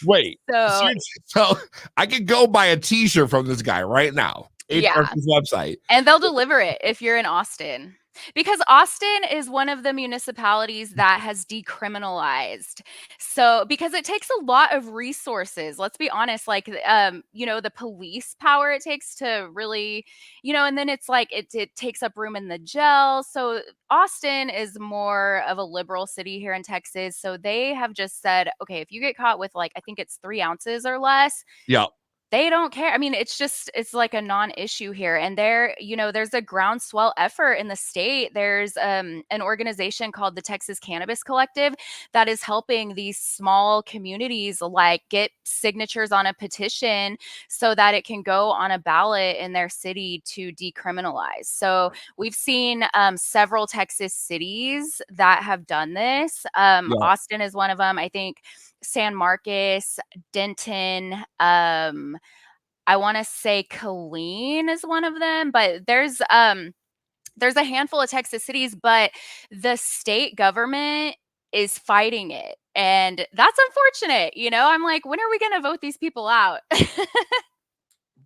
Wait. So So I can go buy a t-shirt from this guy right now. Yeah. His website. And they'll deliver it if you're in Austin. Because Austin is one of the municipalities that has decriminalized. So, because it takes a lot of resources, let's be honest, like, the police power it takes to really, and then it's like it takes up room in the jail. So, Austin is more of a liberal city here in Texas. So, they have just said, okay, if you get caught with like, I think it's 3 ounces or less. Yeah. They don't care. I mean, it's like a non-issue here. And there's a groundswell effort in the state. There's an organization called the Texas Cannabis Collective that is helping these small communities like get signatures on a petition so that it can go on a ballot in their city to decriminalize. So we've seen several Texas cities that have done this. Austin is one of them. I think San Marcos, Denton, I want to say Killeen is one of them, but there's a handful of Texas cities, but the state government is fighting it. And that's unfortunate. I'm like, when are we going to vote these people out?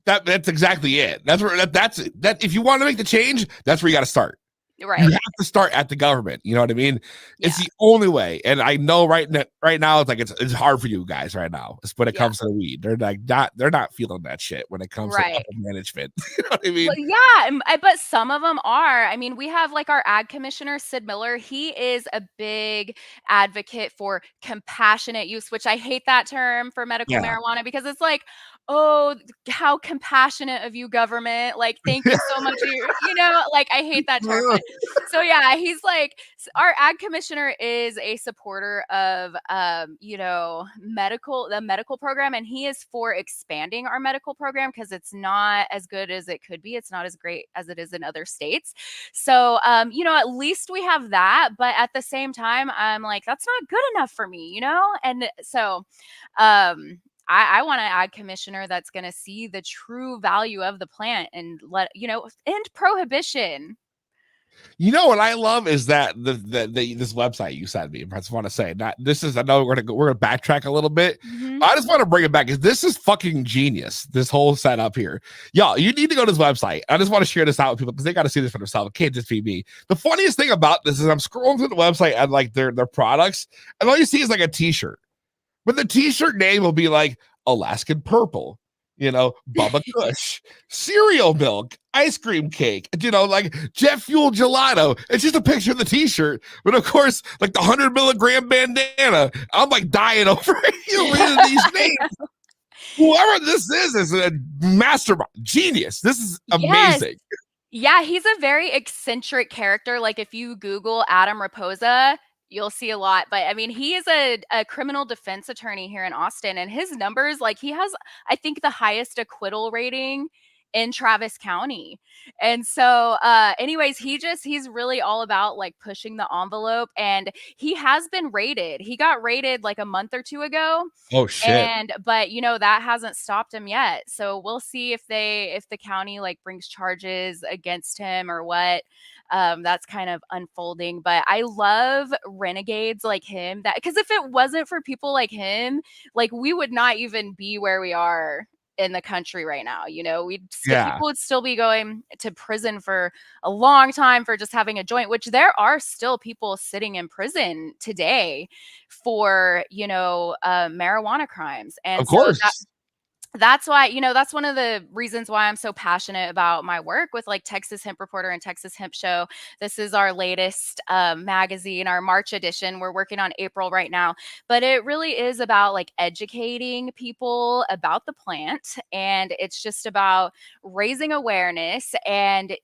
That's exactly it. That's where that's if you want to make the change, that's where you got to start. Right. You have to start at the government. You know what I mean? It's the only way. And I know right now, it's like it's hard for you guys right now. When it comes to the weed, they're not feeling that shit when it comes to upper management. You know what I mean? Well, yeah, but some of them are. I mean, we have like our ag commissioner, Sid Miller. He is a big advocate for compassionate use, which I hate that term for medical marijuana because it's like, oh, how compassionate of you, government. Like, thank you so much. Like, I hate that term. But, so, yeah, he's like, our ag commissioner is a supporter of, the medical program. And he is for expanding our medical program because it's not as good as it could be. It's not as great as it is in other states. So, at least we have that. But at the same time, I'm like, that's not good enough for me, And so, I want an ag commissioner that's going to see the true value of the plant and end prohibition. You know what I love is that this website you sent me. I just want to say that I know we're gonna backtrack a little bit. Mm-hmm. I just want to bring it back because this is fucking genius. This whole setup here, y'all. You need to go to this website. I just want to share this out with people because they got to see this for themselves. It can't just be me. The funniest thing about this is I'm scrolling through the website and like their products, and all you see is like a T-shirt, but the T-shirt name will be like Alaskan Purple. Bubba Kush, cereal milk, ice cream cake, like jet fuel gelato. It's just a picture of the T-shirt, but of course, like the 100 milligram bandana. I'm like dying over reading these names. Whoever this is a mastermind, genius. This is amazing. Yeah, he's a very eccentric character. Like if you Google Adam Raposa, you'll see a lot. But I mean, he is a criminal defense attorney here in Austin, and his numbers, like he has, I think, the highest acquittal rating in Travis County. And so anyways, he's really all about like pushing the envelope, and he has been raided. He got raided like a month or two ago. Oh shit. And but that hasn't stopped him yet. So we'll see if the county like brings charges against him or what. That's kind of unfolding. But I love renegades like him, that because if it wasn't for people like him, like we would not even be where we are in the country right now. People would still be going to prison for a long time for just having a joint, which there are still people sitting in prison today for marijuana crimes. And Of course. that's why, that's one of the reasons why I'm so passionate about my work with like Texas Hemp Reporter and Texas Hemp Show. This is our latest magazine, our March edition. We're working on April right now, but it really is about like educating people about the plant. And it's just about raising awareness and,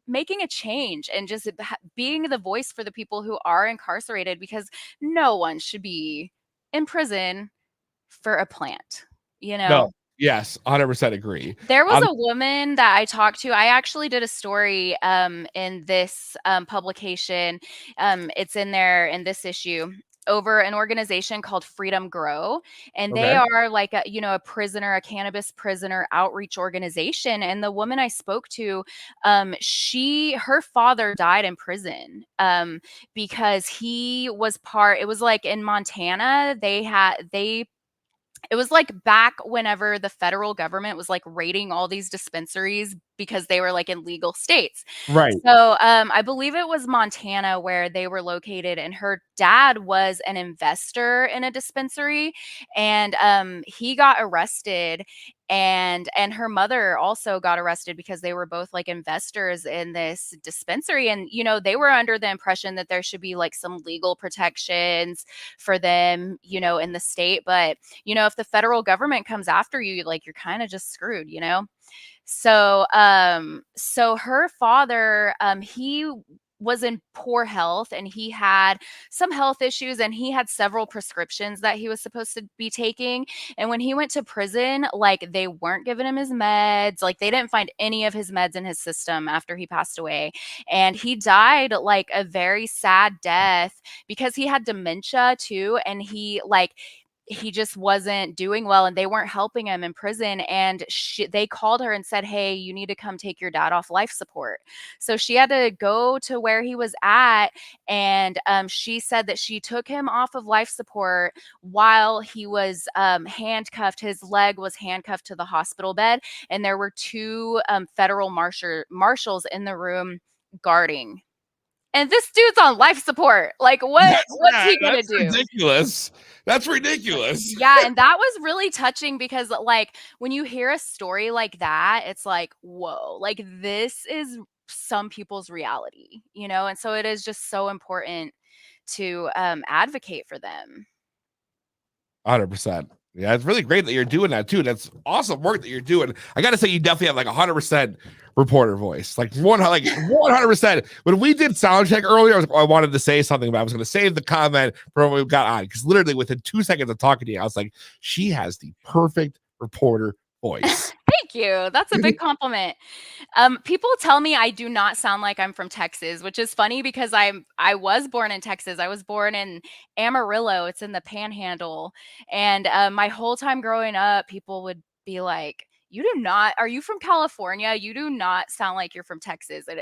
making a change and just being the voice for the people who are incarcerated, because no one should be in prison for a plant. No. Yes, 100% agree. There was a woman that I talked to. I actually did a story in this publication. It's in there in this issue over an organization called Freedom Grow, and they are like a cannabis prisoner outreach organization. And the woman I spoke to, her father died in prison because he was it was like in Montana. It was like back whenever the federal government was like raiding all these dispensaries because they were like in legal states. Right. So I believe it was Montana where they were located, and her dad was an investor in a dispensary, and he got arrested. And her mother also got arrested because they were both like investors in this dispensary. And, they were under the impression that there should be like some legal protections for them, in the state. But, if the federal government comes after you, like you're kind of just screwed, So, so her father, he was in poor health, and he had some health issues, and he had several prescriptions that he was supposed to be taking. And when he went to prison, like they weren't giving him his meds, like they didn't find any of his meds in his system after he passed away. And he died like a very sad death because he had dementia too. And he just wasn't doing well, and they weren't helping him in prison. And they called her and said, hey, you need to come take your dad off life support. So she had to go to where he was at. And she said that she took him off of life support while he was handcuffed. His leg was handcuffed to the hospital bed. And there were two federal marshals in the room guarding. And this dude's on life support. Like, what's he gonna do? Ridiculous. That's ridiculous. Yeah, and that was really touching because, like, when you hear a story like that, it's like, whoa, like this is some people's reality, And so it is just so important to advocate for them. 100%. Yeah, it's really great that you're doing that too. That's awesome work that you're doing. I gotta say, you definitely have like 100% reporter voice, like 100%. When we did sound check earlier, I wanted to say something, but I was going to save the comment for when we got on, because literally within 2 seconds of talking to you, I was like, she has the perfect reporter voice. Thank you. That's a big compliment. People tell me I do not sound like I'm from Texas, which is funny because I was born in Texas. I was born in Amarillo. It's in the Panhandle. And my whole time growing up, people would be like, are you from California? You do not sound like you're from Texas. And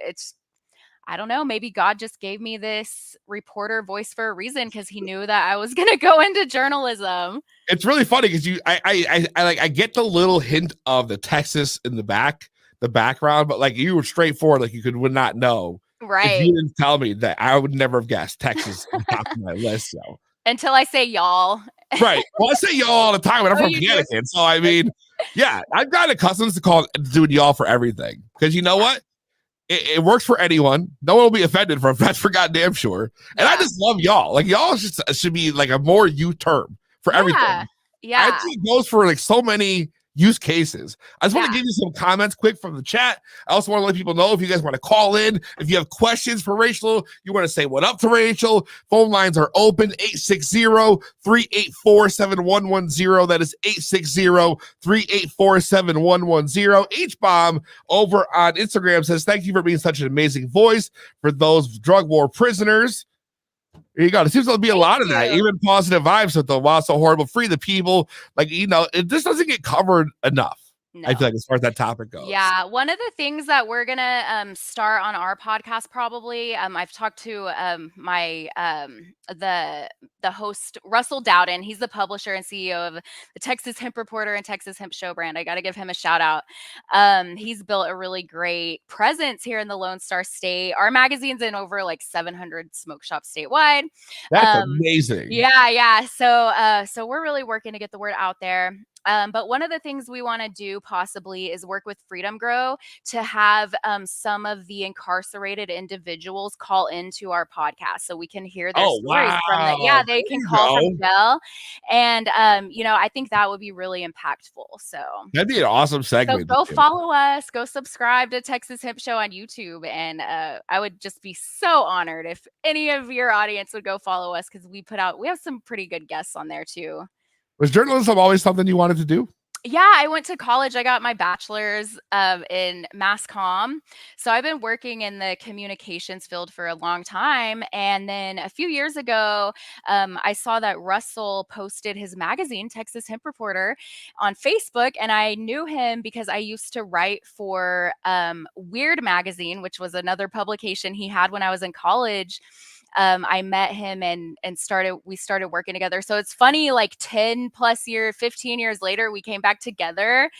I don't know, maybe God just gave me this reporter voice for a reason, because he knew that I was going to go into journalism. It's really funny because I get the little hint of the Texas in the background, but like you were straightforward, like would not know. Right. If you didn't tell me that, I would never have guessed Texas on top of my list. So until I say y'all. Right. Well, I say y'all all the time when I'm from Connecticut. So I mean, yeah, I've gotten accustomed to doing y'all for everything, because you know what? It works for anyone. No one will be offended from that's for goddamn sure. And I just love y'all. Like y'all should be like a more you term for everything. Yeah. I think it goes for like so many use cases. I just want to give you some comments quick from the chat. I also want to let people know if you guys want to call in, if you have questions for Rachel, you want to say what up to Rachel, phone lines are open, 860-384-7110. That is 860-384-7110. H-Bomb over on Instagram says, thank you for being such an amazing voice for those drug war prisoners. There you go. There seems to be a lot of that, even positive vibes with the wow, so horrible, free the people. Like, this doesn't get covered enough. No. I feel like as far as that topic goes. Yeah, one of the things that we're gonna start on our podcast probably. I've talked to my the host Russell Dowden. He's the publisher and CEO of the Texas Hemp Reporter and Texas Hemp Show brand. I got to give him a shout out. He's built a really great presence here in the Lone Star State. Our magazine's in over like 700 smoke shops statewide. That's amazing. Yeah. So we're really working to get the word out there. But one of the things we want to do possibly is work with Freedom Grow to have some of the incarcerated individuals call into our podcast so we can hear their stories from the, they can call from jail. And, I think that would be really impactful. So that'd be an awesome segment. So go follow us, go subscribe to Texas Hemp Show on YouTube. And I would just be so honored if any of your audience would go follow us because we have some pretty good guests on there too. Was journalism always something you wanted to do? Yeah, I went to college. I got my bachelor's in mass comm. So I've been working in the communications field for a long time. And then a few years ago, I saw that Russell posted his magazine, Texas Hemp Reporter, on Facebook. And I knew him because I used to write for Weird Magazine, which was another publication he had when I was in college. I met him and we started working together. So it's funny, like 15 years later, we came back together.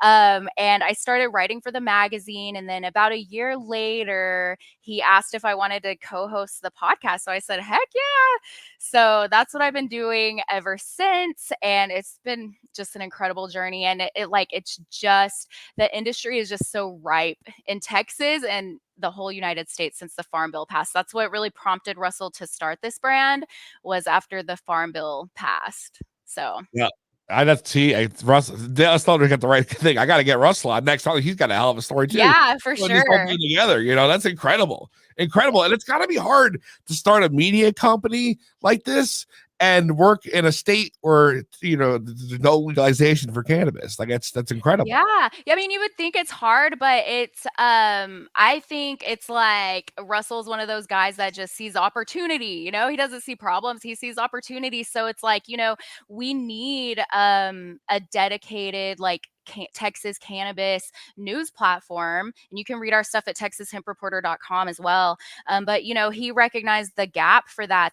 And I started writing for the magazine. And then about a year later, he asked if I wanted to co-host the podcast. So I said, heck yeah. So that's what I've been doing ever since. And it's been just an incredible journey. And it's just, the industry is just so ripe in Texas and the whole United States since the Farm Bill passed. That's what really prompted Russell to start this brand, was after the Farm Bill passed. So yeah. Russell. Let's not get the right thing. I got to get Russell on next time. He's got a hell of a story too. Yeah, for sure. Together, that's incredible, and it's got to be hard to start a media company like this and work in a state where there's no legalization for cannabis. Like that's incredible. Yeah. I mean, you would think it's hard, but it's I think it's like Russell's one of those guys that just sees opportunity. He doesn't see problems, he sees opportunity. So it's like, we need a dedicated Texas cannabis news platform, and you can read our stuff at texashempreporter.com as well. But he recognized the gap for that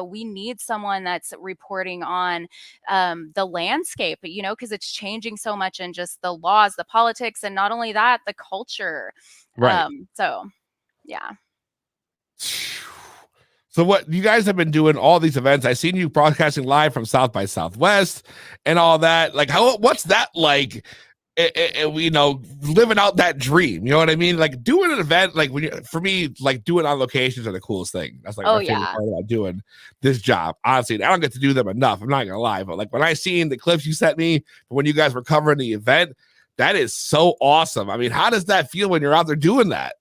we need someone that's reporting on the landscape, because it's changing so much, and just the laws, the politics, and not only that, the culture. Right. So yeah. So what you guys have been doing all these events, I've seen you broadcasting live from South by Southwest and all that. Like, what's that like? Living out that dream, you know what I mean? Like doing an event, for me, like doing on locations are the coolest thing. That's like my favorite part about doing this job. Honestly, I don't get to do them enough. I'm not gonna lie, but like when I seen the clips you sent me when you guys were covering the event, that is so awesome. I mean, how does that feel when you're out there doing that?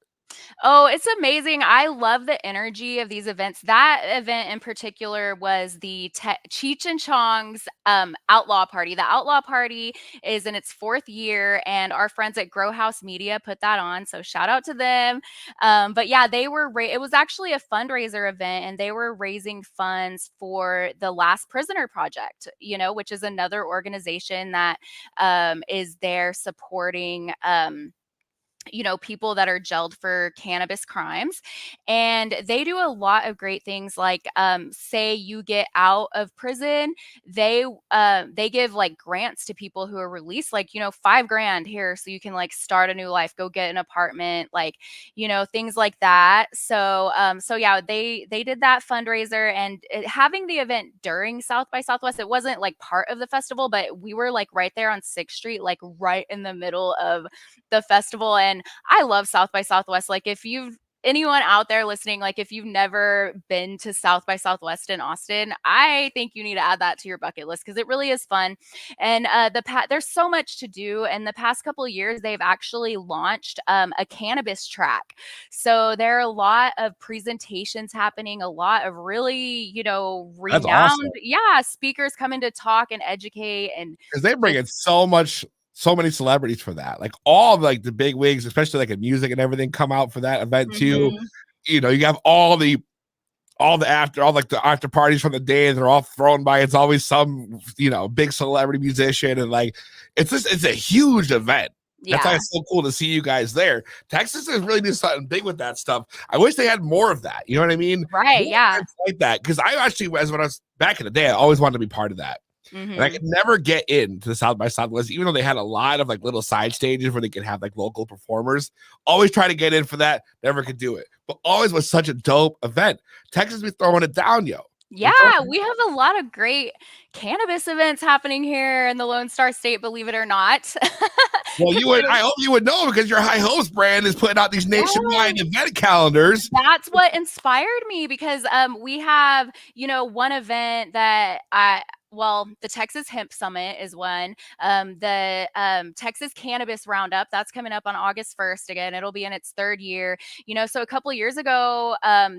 Oh, it's amazing. I love the energy of these events. That event in particular was the Cheech and Chong's Outlaw Party. The Outlaw Party is in its 4th year, and our friends at Grow House Media put that on. So shout out to them. But yeah, it was actually a fundraiser event, and they were raising funds for the Last Prisoner Project, which is another organization that is there supporting people that are jailed for cannabis crimes. And they do a lot of great things, like say you get out of prison, they give like grants to people who are released, like $5,000 here so you can like start a new life, go get an apartment, like things like that. So yeah, they did that fundraiser, and having the event during South by Southwest, it wasn't like part of the festival, but we were like right there on 6th Street, like right in the middle of the festival. And I love South by Southwest. Like if you've anyone out there listening, like if you've never been to South by Southwest in Austin, I think you need to add that to your bucket list because it really is fun. And there's so much to do. And the past couple of years, they've actually launched a cannabis track. So there are a lot of presentations happening, a lot of really, That's renowned, awesome. speakers coming to talk and educate. And because they bring in so many celebrities for that. Like all of like the big wigs, especially like in music and everything, come out for that event too. Mhm. You have all the after parties from the day. They're all thrown by. It's always some big celebrity musician, and like it's a huge event. That's why Yeah. it's so cool to see you guys there. Texas is really doing something big with that stuff. I wish they had more of that. You know what I mean? Right. More Yeah. events like that. Because I actually, when I was back in the day, I always wanted to be part of that. And I Mhm. could never get into the South by Southwest, even though they had a lot of like little side stages where they could have like local performers. Always try to get in for that, never could do it. But always was such a dope event. Texas be throwing it down, yo. Yeah, we have a lot of great cannabis events happening here in the Lone Star State, believe it or not. Well, I hope you would know because your High Host brand is putting out these nationwide event calendars. That's what inspired me because we have, one event that the Texas Hemp Summit is one. The Texas Cannabis Roundup, that's coming up on August 1st again. It'll be in its third year. So a couple of years ago,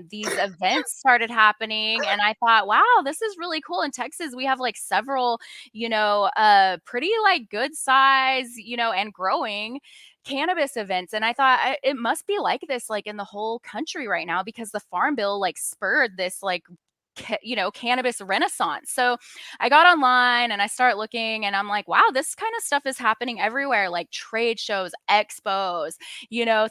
these events started happening, and I thought, wow, this is really cool. In Texas, we have like several, pretty like good size, and growing cannabis events. And I thought it must be like this like in the whole country right now because the Farm Bill like spurred this like cannabis renaissance. So I got online and I start looking and I'm like, wow, this kind of stuff is happening everywhere, like trade shows, expos,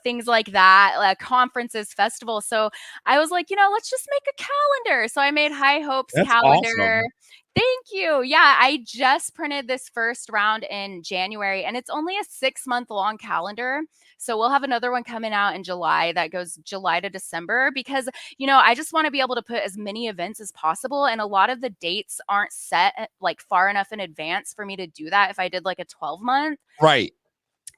things like that, like conferences, festivals. So I was like, let's just make a calendar. So I made High Hopes That's calendar. awesome. Thank you. Yeah, I just printed this first round in January and it's only a 6-month long calendar. So we'll have another one coming out in July that goes July to December because, I just want to be able to put as many events as possible. And a lot of the dates aren't set like far enough in advance for me to do that if I did like a 12-month. Right.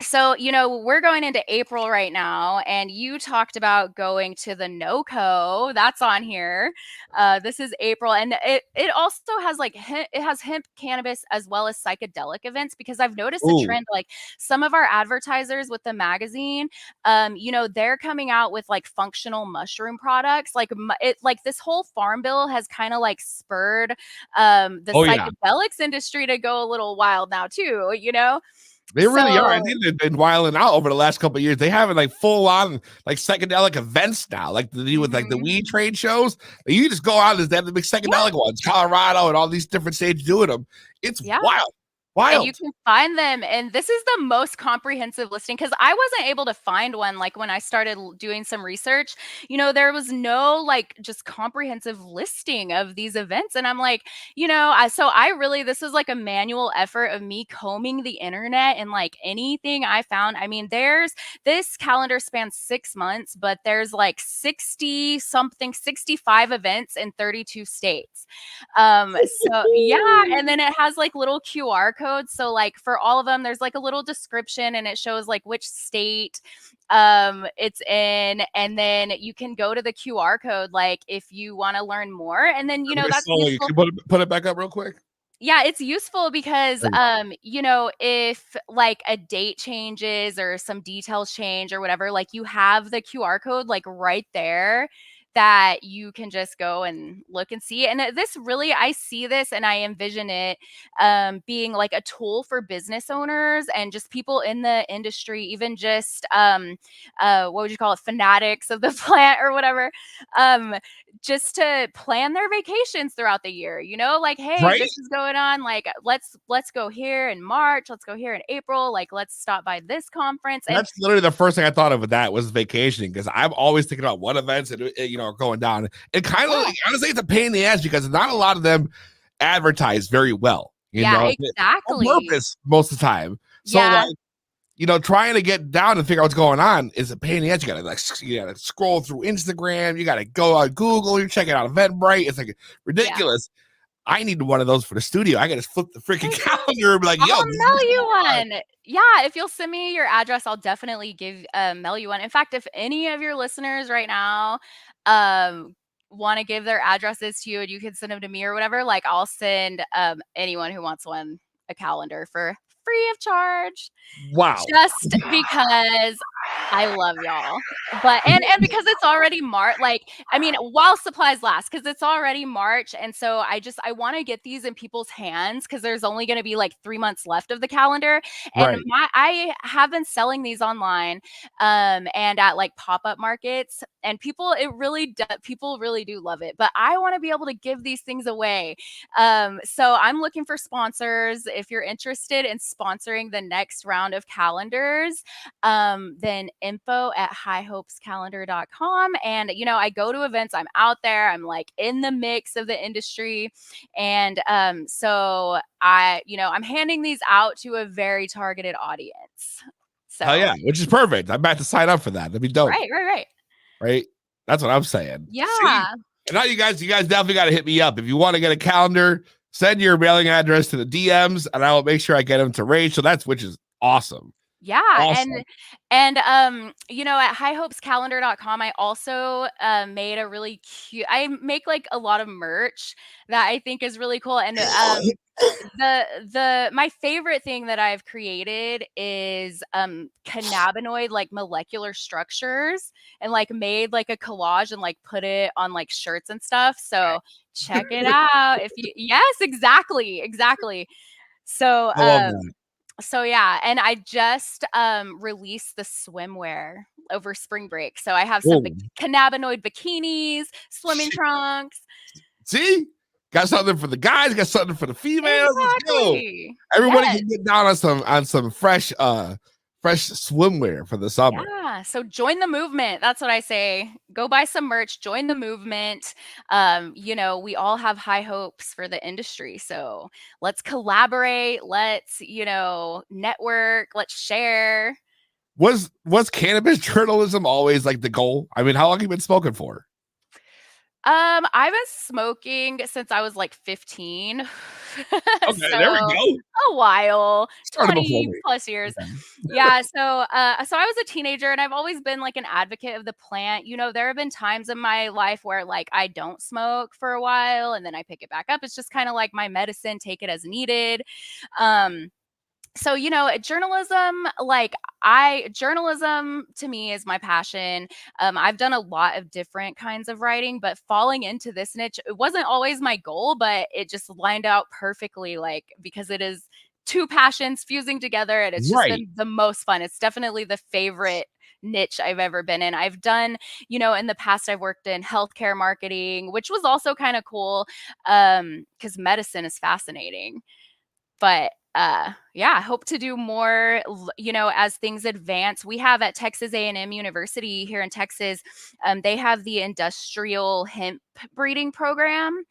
So, we're going into April right now, and you talked about going to the NoCo. That's on here. This is April, and it also has like it has hemp, cannabis, as well as psychedelic events because I've noticed a Ooh. trend. Like some of our advertisers with the magazine, they're coming out with like functional mushroom products. Like this whole Farm Bill has kind of like spurred the Yeah. psychedelics industry to go a little wild now too. They really are. I So think they've been wilding out over the last couple of years. They have like full on like psychedelic events now, like to do with like the Mhm. weed trade shows. Like, you just go out and they have the big psychedelic ones, Colorado and all these different states doing them. It's Yeah. wild. And you can find them. And this is the most comprehensive listing because I wasn't able to find one like when I started doing some research. There was no like just comprehensive listing of these events. And I'm like, this was like a manual effort of me combing the internet and like anything I found. I mean, this calendar spans 6 months, but there's like 65 events in 32 states. So yeah, and then it has like little QR codes. So like for all of them, there's like a little description and it shows like which state it's in, and then you can go to the QR code like if you want to learn more. And then that's slowly. useful. Can you put it back up real quick? Yeah, it's useful because There you if like a date changes or some details change or whatever, like you have the QR code like right there that you can just go and look and see. And this really, I see this and I envision it being like a tool for business owners and just people in the industry, even just what would you call it, fanatics of the plant or whatever, just to plan their vacations throughout the year. Like, hey, Right? this is going on. Like, let's go here in March. Let's go here in April. Like, let's stop by this conference. And That's literally the first thing I thought of with that was vacationing because I'm always thinking about what events and are going down. It kind of honestly it's a pain in the ass because not a lot of them advertise very well. yeah, On exactly. purpose most of the time. So Yeah. like trying to get down and figure out what's going on is a pain in the ass. You gotta scroll through Instagram. You gotta go on Google. You're checking out Eventbrite. It's like ridiculous. I need one of those for the studio. I gotta flip the freaking calendar and be like, yo, I'll mail you one. Yeah, if you'll send me your address, I'll definitely mail you one. In fact, if any of your listeners right now um want to give their addresses to you and you can send them to me or whatever, like I'll send anyone who wants one a calendar for free of charge Wow. just because I love y'all. But and because it's already March, like I mean, while supplies last, because it's already March, and so I want to get these in people's hands because there's only going to be like 3 months left of the calendar, and Right. I have been selling these online, and at like pop up markets, and people really do love it. But I want to be able to give these things away, so I'm looking for sponsors. If you're interested in sponsoring the next round of calendars, then info@highhopescalendar.com. And, I go to events, I'm out there, I'm like in the mix of the industry. And so I'm handing these out to a very targeted audience. So, Oh yeah, which is perfect. I'm about to sign up for that. That'd be dope. right. Right? That's what I'm saying. Yeah. See? And now you guys definitely got to hit me up. If you want to get a calendar, send your mailing address to the DMs and I will make sure I get them to Rach. So which is awesome. Yeah. Awesome. And at highhopescalendar.com, I also made a really cute, I make like a lot of merch that I think is really cool. And my favorite thing that I've created is cannabinoid like molecular structures, and like made like a collage and like put it on like shirts and stuff. So check it out. Yes, exactly. So I love that. so yeah, and I just released the swimwear over spring break. So I have some cannabinoid bikinis, swimming trunks. See? Got something for the guys, got something for the females. Exactly. Let's go. Everybody can get down on some fresh swimwear for the summer. Yeah. So join the movement. That's what I say. Go buy some merch, join the movement. We all have high hopes for the industry. So let's collaborate. Let's, network, let's share. Was cannabis journalism always like the goal? I mean, how long have you been smoking for? I've been smoking since I was like 15. Okay, so, there we go. A while, Started 20 plus years. Okay. Yeah. So I was a teenager and I've always been like an advocate of the plant. There have been times in my life where like I don't smoke for a while and then I pick it back up. It's just kind of like my medicine, take it as needed. So, journalism, journalism to me is my passion. I've done a lot of different kinds of writing, but falling into this niche, it wasn't always my goal, but it just lined out perfectly, like, because it is two passions fusing together and it's just been the most fun. It's definitely the favorite niche I've ever been in. I've done, in the past, I've worked in healthcare marketing, which was also kind of cool because medicine is fascinating. But I hope to do more, as things advance. We have at Texas A&M University here in Texas, they have the industrial hemp breeding program,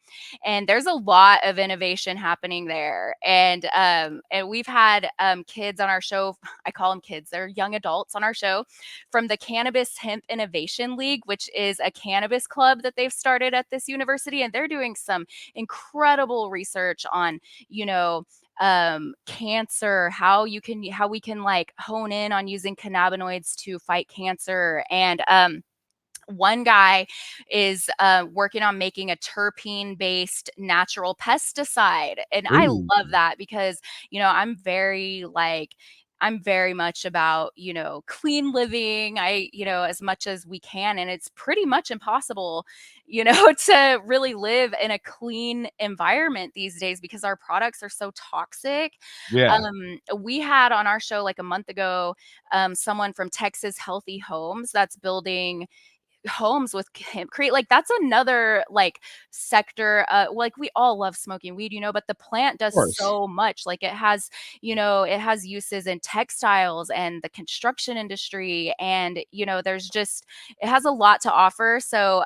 and there's a lot of innovation happening there. And we've had kids on our show. I call them kids. They're young adults on our show from the Cannabis Hemp Innovation League, which is a cannabis club that they've started at this university. And they're doing some incredible research on, cancer, how we can like hone in on using cannabinoids to fight cancer. And one guy is working on making a terpene based natural pesticide. And I love that because, I'm very much about, clean living. As much as we can. And it's pretty much impossible, to really live in a clean environment these days because our products are so toxic. Yeah. We had on our show like a month ago, someone from Texas Healthy Homes that's building homes with hemp create, like that's another like sector. Like we all love smoking weed, but the plant does so much. Like it has uses in textiles and the construction industry, and it has a lot to offer. So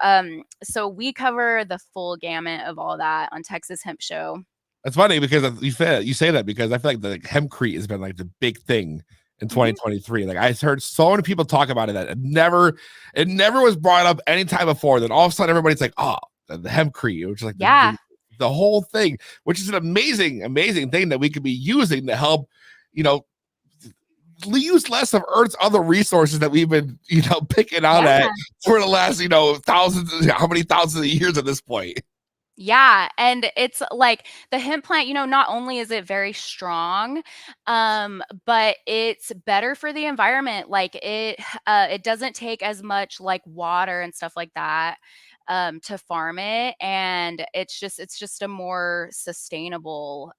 we cover the full gamut of all that on Texas Hemp Show. It's funny because you say that because I feel like the hempcrete has been like the big thing in 2023. Like I heard so many people talk about it that it never was brought up any time before. Then all of a sudden everybody's like, oh, the hempcrete, which is like the whole thing, which is an amazing thing that we could be using to help, use less of Earth's other resources that we've been, picking out at for the last, how many thousands of years at this point. Yeah, and it's like the hemp plant, not only is it very strong, but it's better for the environment. Like it doesn't take as much like water and stuff like that to farm it, and it's just a more sustainable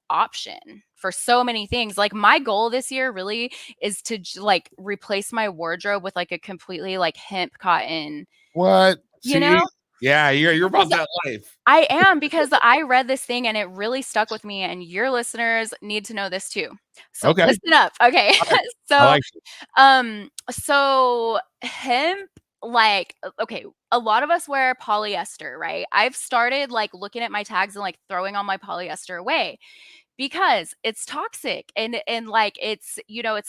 option for so many things. Like my goal this year really is to like replace my wardrobe with like a completely like hemp cotton. What? You know? Yeah, you're about that life. I am, because I read this thing and it really stuck with me, and your listeners need to know this too. So Okay. listen up. Okay. Right. So I like so hemp, like, okay, a lot of us wear polyester, right? I've started like looking at my tags and like throwing all my polyester away because it's toxic, and like it's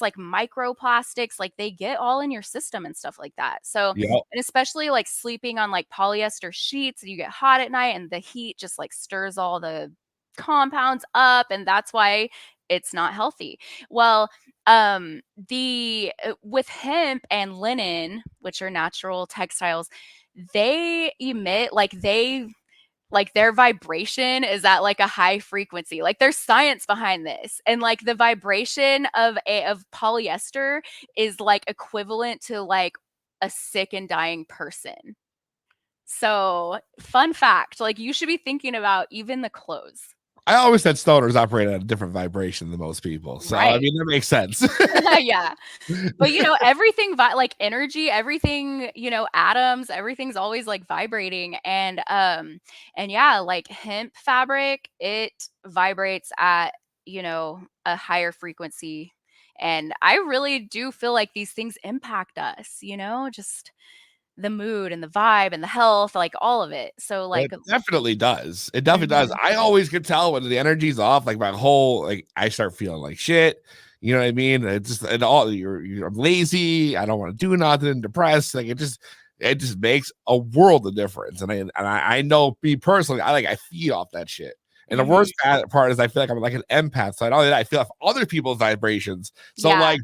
like microplastics, like they get all in your system and stuff like that. So, Yep. and especially like sleeping on like polyester sheets, you get hot at night and the heat just like stirs all the compounds up, and that's why it's not healthy. Well, the with hemp and linen, which are natural textiles, they emit like their vibration is at like a high frequency. Like there's science behind this. And like the vibration of polyester is like equivalent to like a sick and dying person. So, fun fact, like you should be thinking about even the clothes. I always said stoners operate at a different vibration than most people. So, I Right. mean, that makes sense. Yeah. But everything like energy, everything, atoms, everything's always like vibrating. And yeah, like hemp fabric, it vibrates at, a higher frequency. And I really do feel like these things impact us, just the mood and the vibe and the health, like all of it. So like It definitely does. It definitely does. I always could tell when the energy's off, like my whole, like I start feeling like shit. You know what I mean? It's just you're lazy. I don't want to do nothing, depressed. Like it just makes a world of difference. And I know me personally, I feed off that shit. And the worst part is I feel like I'm like an empath. So not only that, I feel like other people's vibrations. So like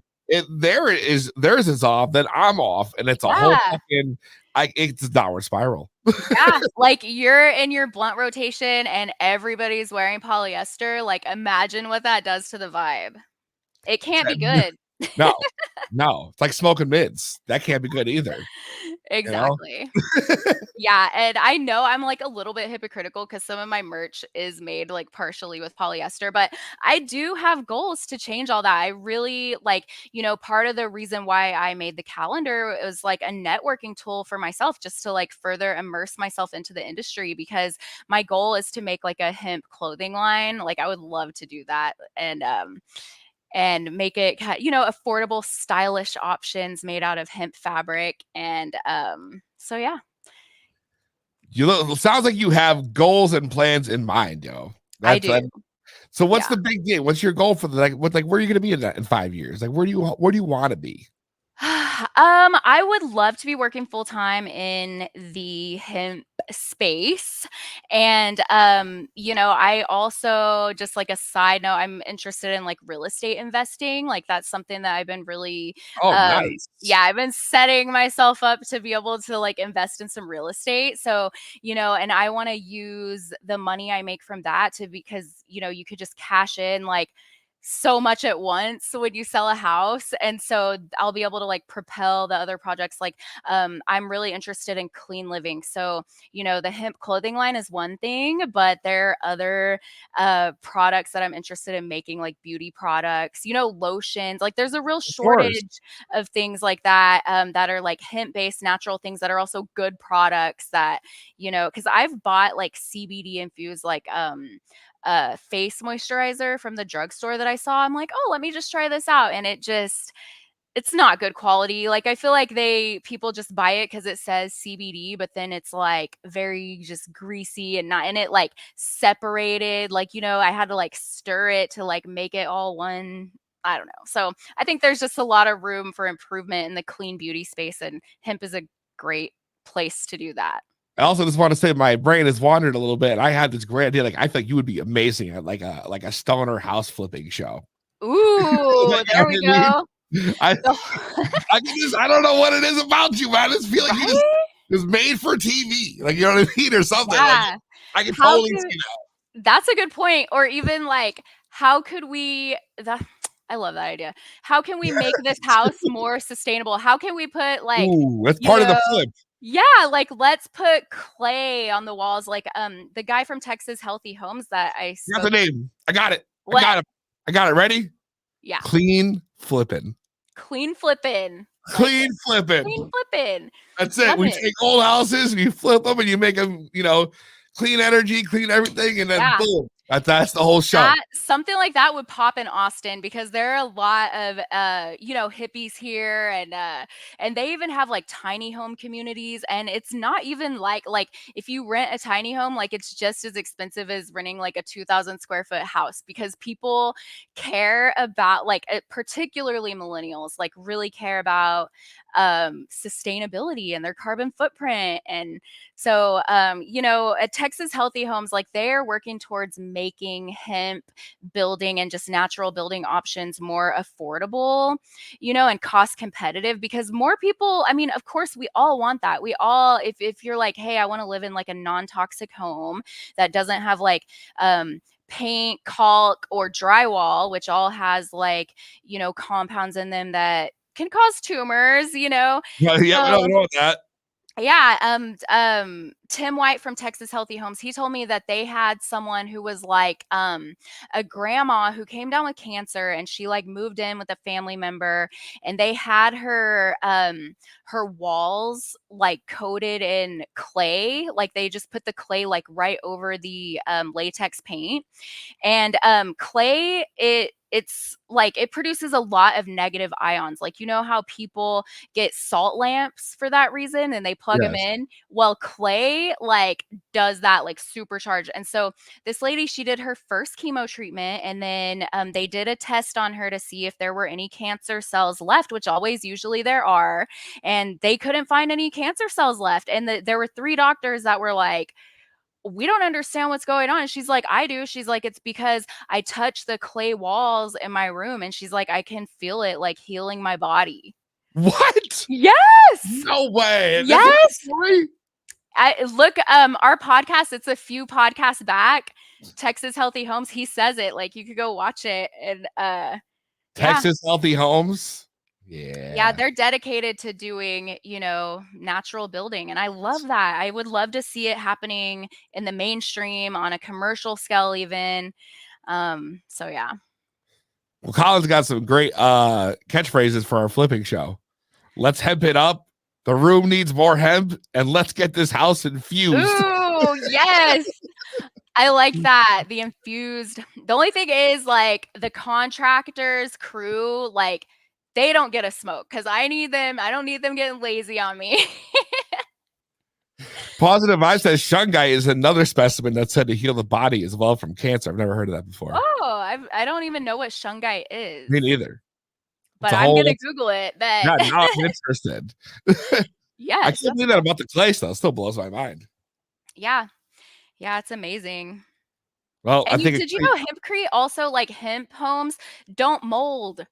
theirs is off, then I'm off, and it's a whole fucking it's a downward spiral. Yeah, like you're in your blunt rotation and everybody's wearing polyester. Like imagine what that does to the vibe. It can't be good. No, it's like smoking mids. That can't be good either. Exactly. Yeah, and I know I'm like a little bit hypocritical because some of my merch is made like partially with polyester, but I do have goals to change all that. I really like, part of the reason why I made the calendar was like a networking tool for myself, just to like further immerse myself into the industry, because my goal is to make like a hemp clothing line. Like I would love to do that. And make it, affordable, stylish options made out of hemp fabric. And so, yeah. Sounds like you have goals and plans in mind, yo. I do. So what's the big deal? What's your goal for the where are you going to be in 5 years? Like, where do you want to be? I would love to be working full time in the hemp space. And I also, just like a side note, I'm interested in like real estate investing. Like that's something that I've been really nice. Yeah, I've been setting myself up to be able to like invest in some real estate. So, and I want to use the money I make from that because you could just cash in like so much at once when you sell a house. And so I'll be able to like propel the other projects. Like I'm really interested in clean living. So, the hemp clothing line is one thing, but there are other products that I'm interested in making, like beauty products, lotions. Like there's a real shortage of things like that that are like hemp based natural things that are also good products that, because I've bought like CBD infused like face moisturizer from the drugstore that I saw. I'm like, oh, let me just try this out. And it's not good quality. Like I feel like people just buy it because it says CBD, but then it's like very just greasy and it like separated. Like, I had to like stir it to like make it all one. I don't know. So I think there's just a lot of room for improvement in the clean beauty space, and hemp is a great place to do that. I also just want to say my brain has wandered a little bit. I had this great idea. Like I think you would be amazing at like a stoner house flipping show. Ooh, there we go. I don't know what it is about you, man. I just feel like you just made for TV, like, you know what I mean, or something. Yeah. Like, I can totally see that. That's a good point. Or even like, how could we? I love that idea. How can we make this house more sustainable? How can we put like, Ooh, that's part of the flip. Yeah, like let's put clay on the walls, like the guy from Texas Healthy Homes that I Got the name. I got it. What? I got it. Ready? Yeah. Clean flipping. Clean flipping. Clean flipping. Clean flipping. That's it. We take old houses and you flip them and you make them, clean energy, clean everything, and then boom. That's the whole show. Something like that would pop in Austin because there are a lot of hippies here, and they even have like tiny home communities, and it's not even like if you rent a tiny home, like it's just as expensive as renting like a 2,000 square foot house because people care about particularly millennials really care about sustainability and their carbon footprint. And so at Texas Healthy Homes, like they're working towards making hemp building and just natural building options more affordable, and cost competitive, because more people, I mean, of course we all want that. We all, if you're like, hey, I want to live in like a non-toxic home that doesn't have paint, caulk, or drywall, which all has compounds in them that can cause tumors, Yeah, we don't know that. Yeah, Tim White from Texas Healthy Homes, he told me that they had someone who was like a grandma who came down with cancer, and she moved in with a family member, and they had her her walls coated in clay, like they just put the clay right over the latex paint. And clay, it's it produces a lot of negative ions. How people get salt lamps for that reason and they plug them in? Well, clay does that supercharge. And so this lady, she did her first chemo treatment, and then they did a test on her to see if there were any cancer cells left, which always usually there are, and they couldn't find any cancer cells left. And there were 3 doctors that were like, we don't understand what's going on. And she's like, I do. She's like, it's because I touch the clay walls in my room. And she's like, I can feel it healing my body. What? Yes. No way. Yes. Look, our podcast, it's a few podcasts back, Texas Healthy Homes. He says it, you could go watch it. And Texas Healthy Homes. Yeah, they're dedicated to doing, natural building. And I love that. I would love to see it happening in the mainstream on a commercial scale even. So yeah. Well, Colin's got some great catchphrases for our flipping show. Let's hemp it up. The room needs more hemp, and let's get this house infused. Ooh, yes. I like that. The infused. The only thing is the contractors crew, they don't get a smoke because I need them. I don't need them getting lazy on me. Positive Vibe says Shungai is another specimen that's said to heal the body as well from cancer. I've never heard of that before. Oh, I don't even know what Shungai is. Me neither. But I'm going to Google it then. Yeah, now I'm interested. Yeah. I can't believe that about the clay stuff. It still blows my mind. Yeah. Yeah, it's amazing. Well, and did you know hempcrete also, hemp homes don't mold?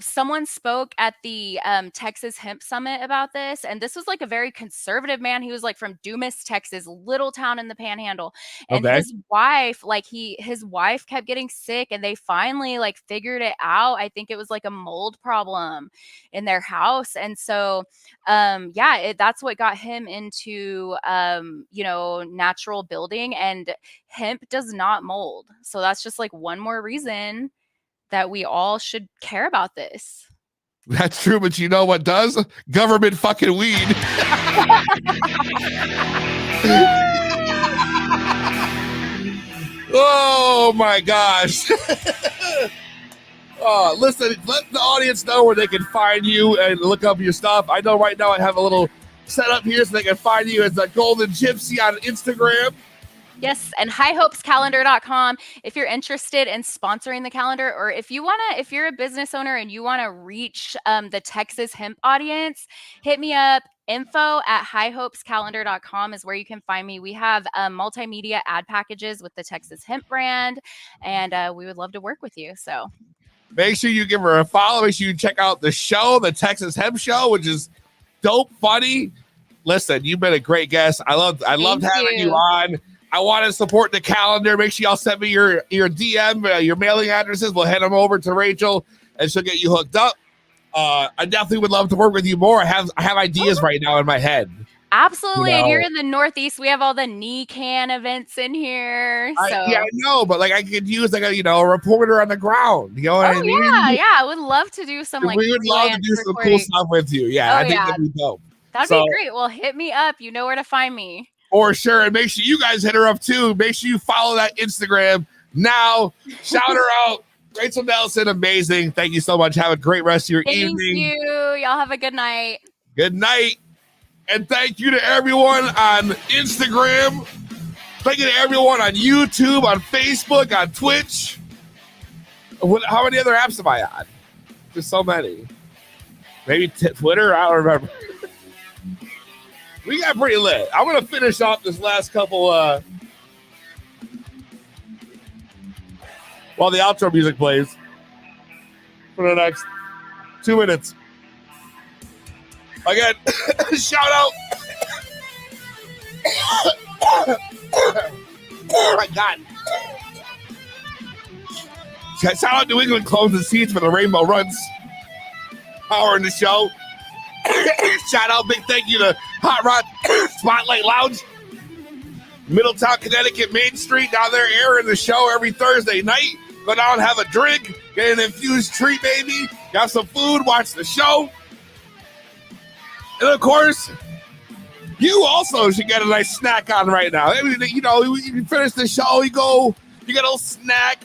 Someone spoke at the Texas Hemp Summit about this, and this was a very conservative man. He was from Dumas, Texas, little town in the Panhandle, and his wife, his wife kept getting sick, and they finally figured it out. I think it was a mold problem in their house, and so that's what got him into natural building, and hemp does not mold. So that's just one more reason that we all should care about this. That's true, but you know what does? Government fucking weed. Oh my gosh. Listen, let the audience know where they can find you and look up your stuff. I know right now I have a little setup here so they can find you as a Golden Gypsy on Instagram. Yes, and highhopescalendar.com if you're interested in sponsoring the calendar, or if you're a business owner and you want to reach the Texas hemp audience, hit me up. info@highhopescalendar.com is where you can find me. We have multimedia ad packages with the Texas hemp brand, and we would love to work with you. So Make sure you give her a follow. Make sure you check out the show, the Texas Hemp Show, which is dope, funny. Listen, you've been a great guest. I loved having you on. I want to support the calendar. Make sure y'all send me your DM, your mailing addresses. We'll head them over to Rachel, and she'll get you hooked up. I definitely would love to work with you more. I have ideas right now in my head. Absolutely. And you're in the Northeast. We have all the NECAN events in here. So. I know, but like I could use like a reporter on the ground. You know what I mean? Yeah. I would love to do some we would love to do some cool stuff with you. Yeah, I think that'd be dope. That'd be great. Well, hit me up. You know where to find me. For sure. And make sure you guys hit her up too. Make sure you follow that Instagram now. Shout her out. Rachel Nelson, amazing. Thank you so much. Have a great rest of your evening. Thank you. Y'all have a good night. Good night. And thank you to everyone on Instagram. Thank you to everyone on YouTube, on Facebook, on Twitch. How many other apps am I on? There's so many. Maybe Twitter? I don't remember. We got pretty lit. I'm going to finish off this last couple while the outro music plays for the next 2 minutes. Again, shout out. Oh my God. Shout out New England closing seats for the Rainbow Runs. Power in the show. Shout out, big thank you to Hot Rod Spotlight Lounge, Middletown, Connecticut, Main Street, down there airing the show every Thursday night. Go down, have a drink, get an infused treat, baby. Got some food, watch the show. And of course, you also should get a nice snack on right now. I mean, you finish the show, you get a little snack,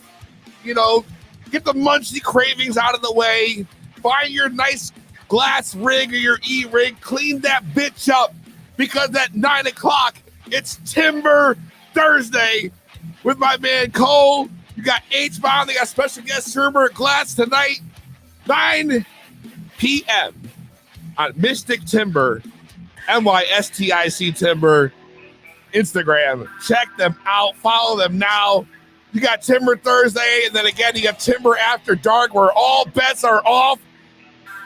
get the munchy cravings out of the way. Find your nice glass rig or your e-rig, clean that bitch up, because at 9 o'clock, it's Timber Thursday with my man Cole. You got H-Bomb, they got special guest Herbert Glass tonight, 9 p.m. on Mystic Timber, MYSTIC Timber, Instagram. Check them out, follow them now. You got Timber Thursday, and then again, you got Timber After Dark, where all bets are off.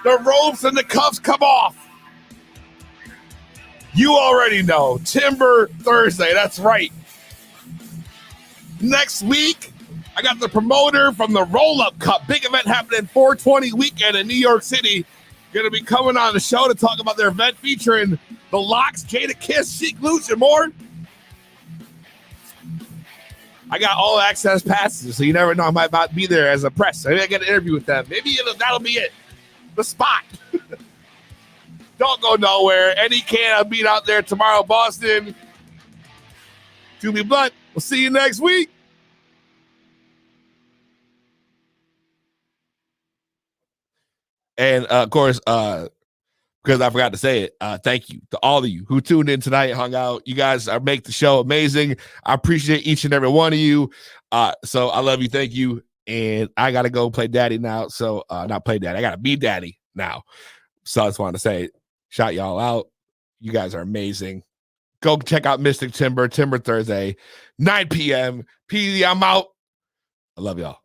The ropes and the cuffs come off. You already know. Timber Thursday. That's right. Next week, I got the promoter from the Roll-Up Cup. Big event happening 420 weekend in New York City. Going to be coming on the show to talk about their event featuring the Locks, Jada Kiss, Chic Luch, and more. I got all access passes, so you never know. I might not be there as a press. Maybe I get an interview with them. Maybe that'll be it. The spot. Don't go nowhere. Any can I'll beat out there tomorrow, Boston. To be blunt, we'll see you next week. And of course, because I forgot to say it, thank you to all of you who tuned in tonight, hung out. You guys make the show amazing. I appreciate each and every one of you. So I love you. Thank you. And I got to go play daddy now. So not play daddy. I got to be daddy now. So I just wanted to say, shout y'all out. You guys are amazing. Go check out Mystic Timber Thursday, 9 p.m. PD, I'm out. I love y'all.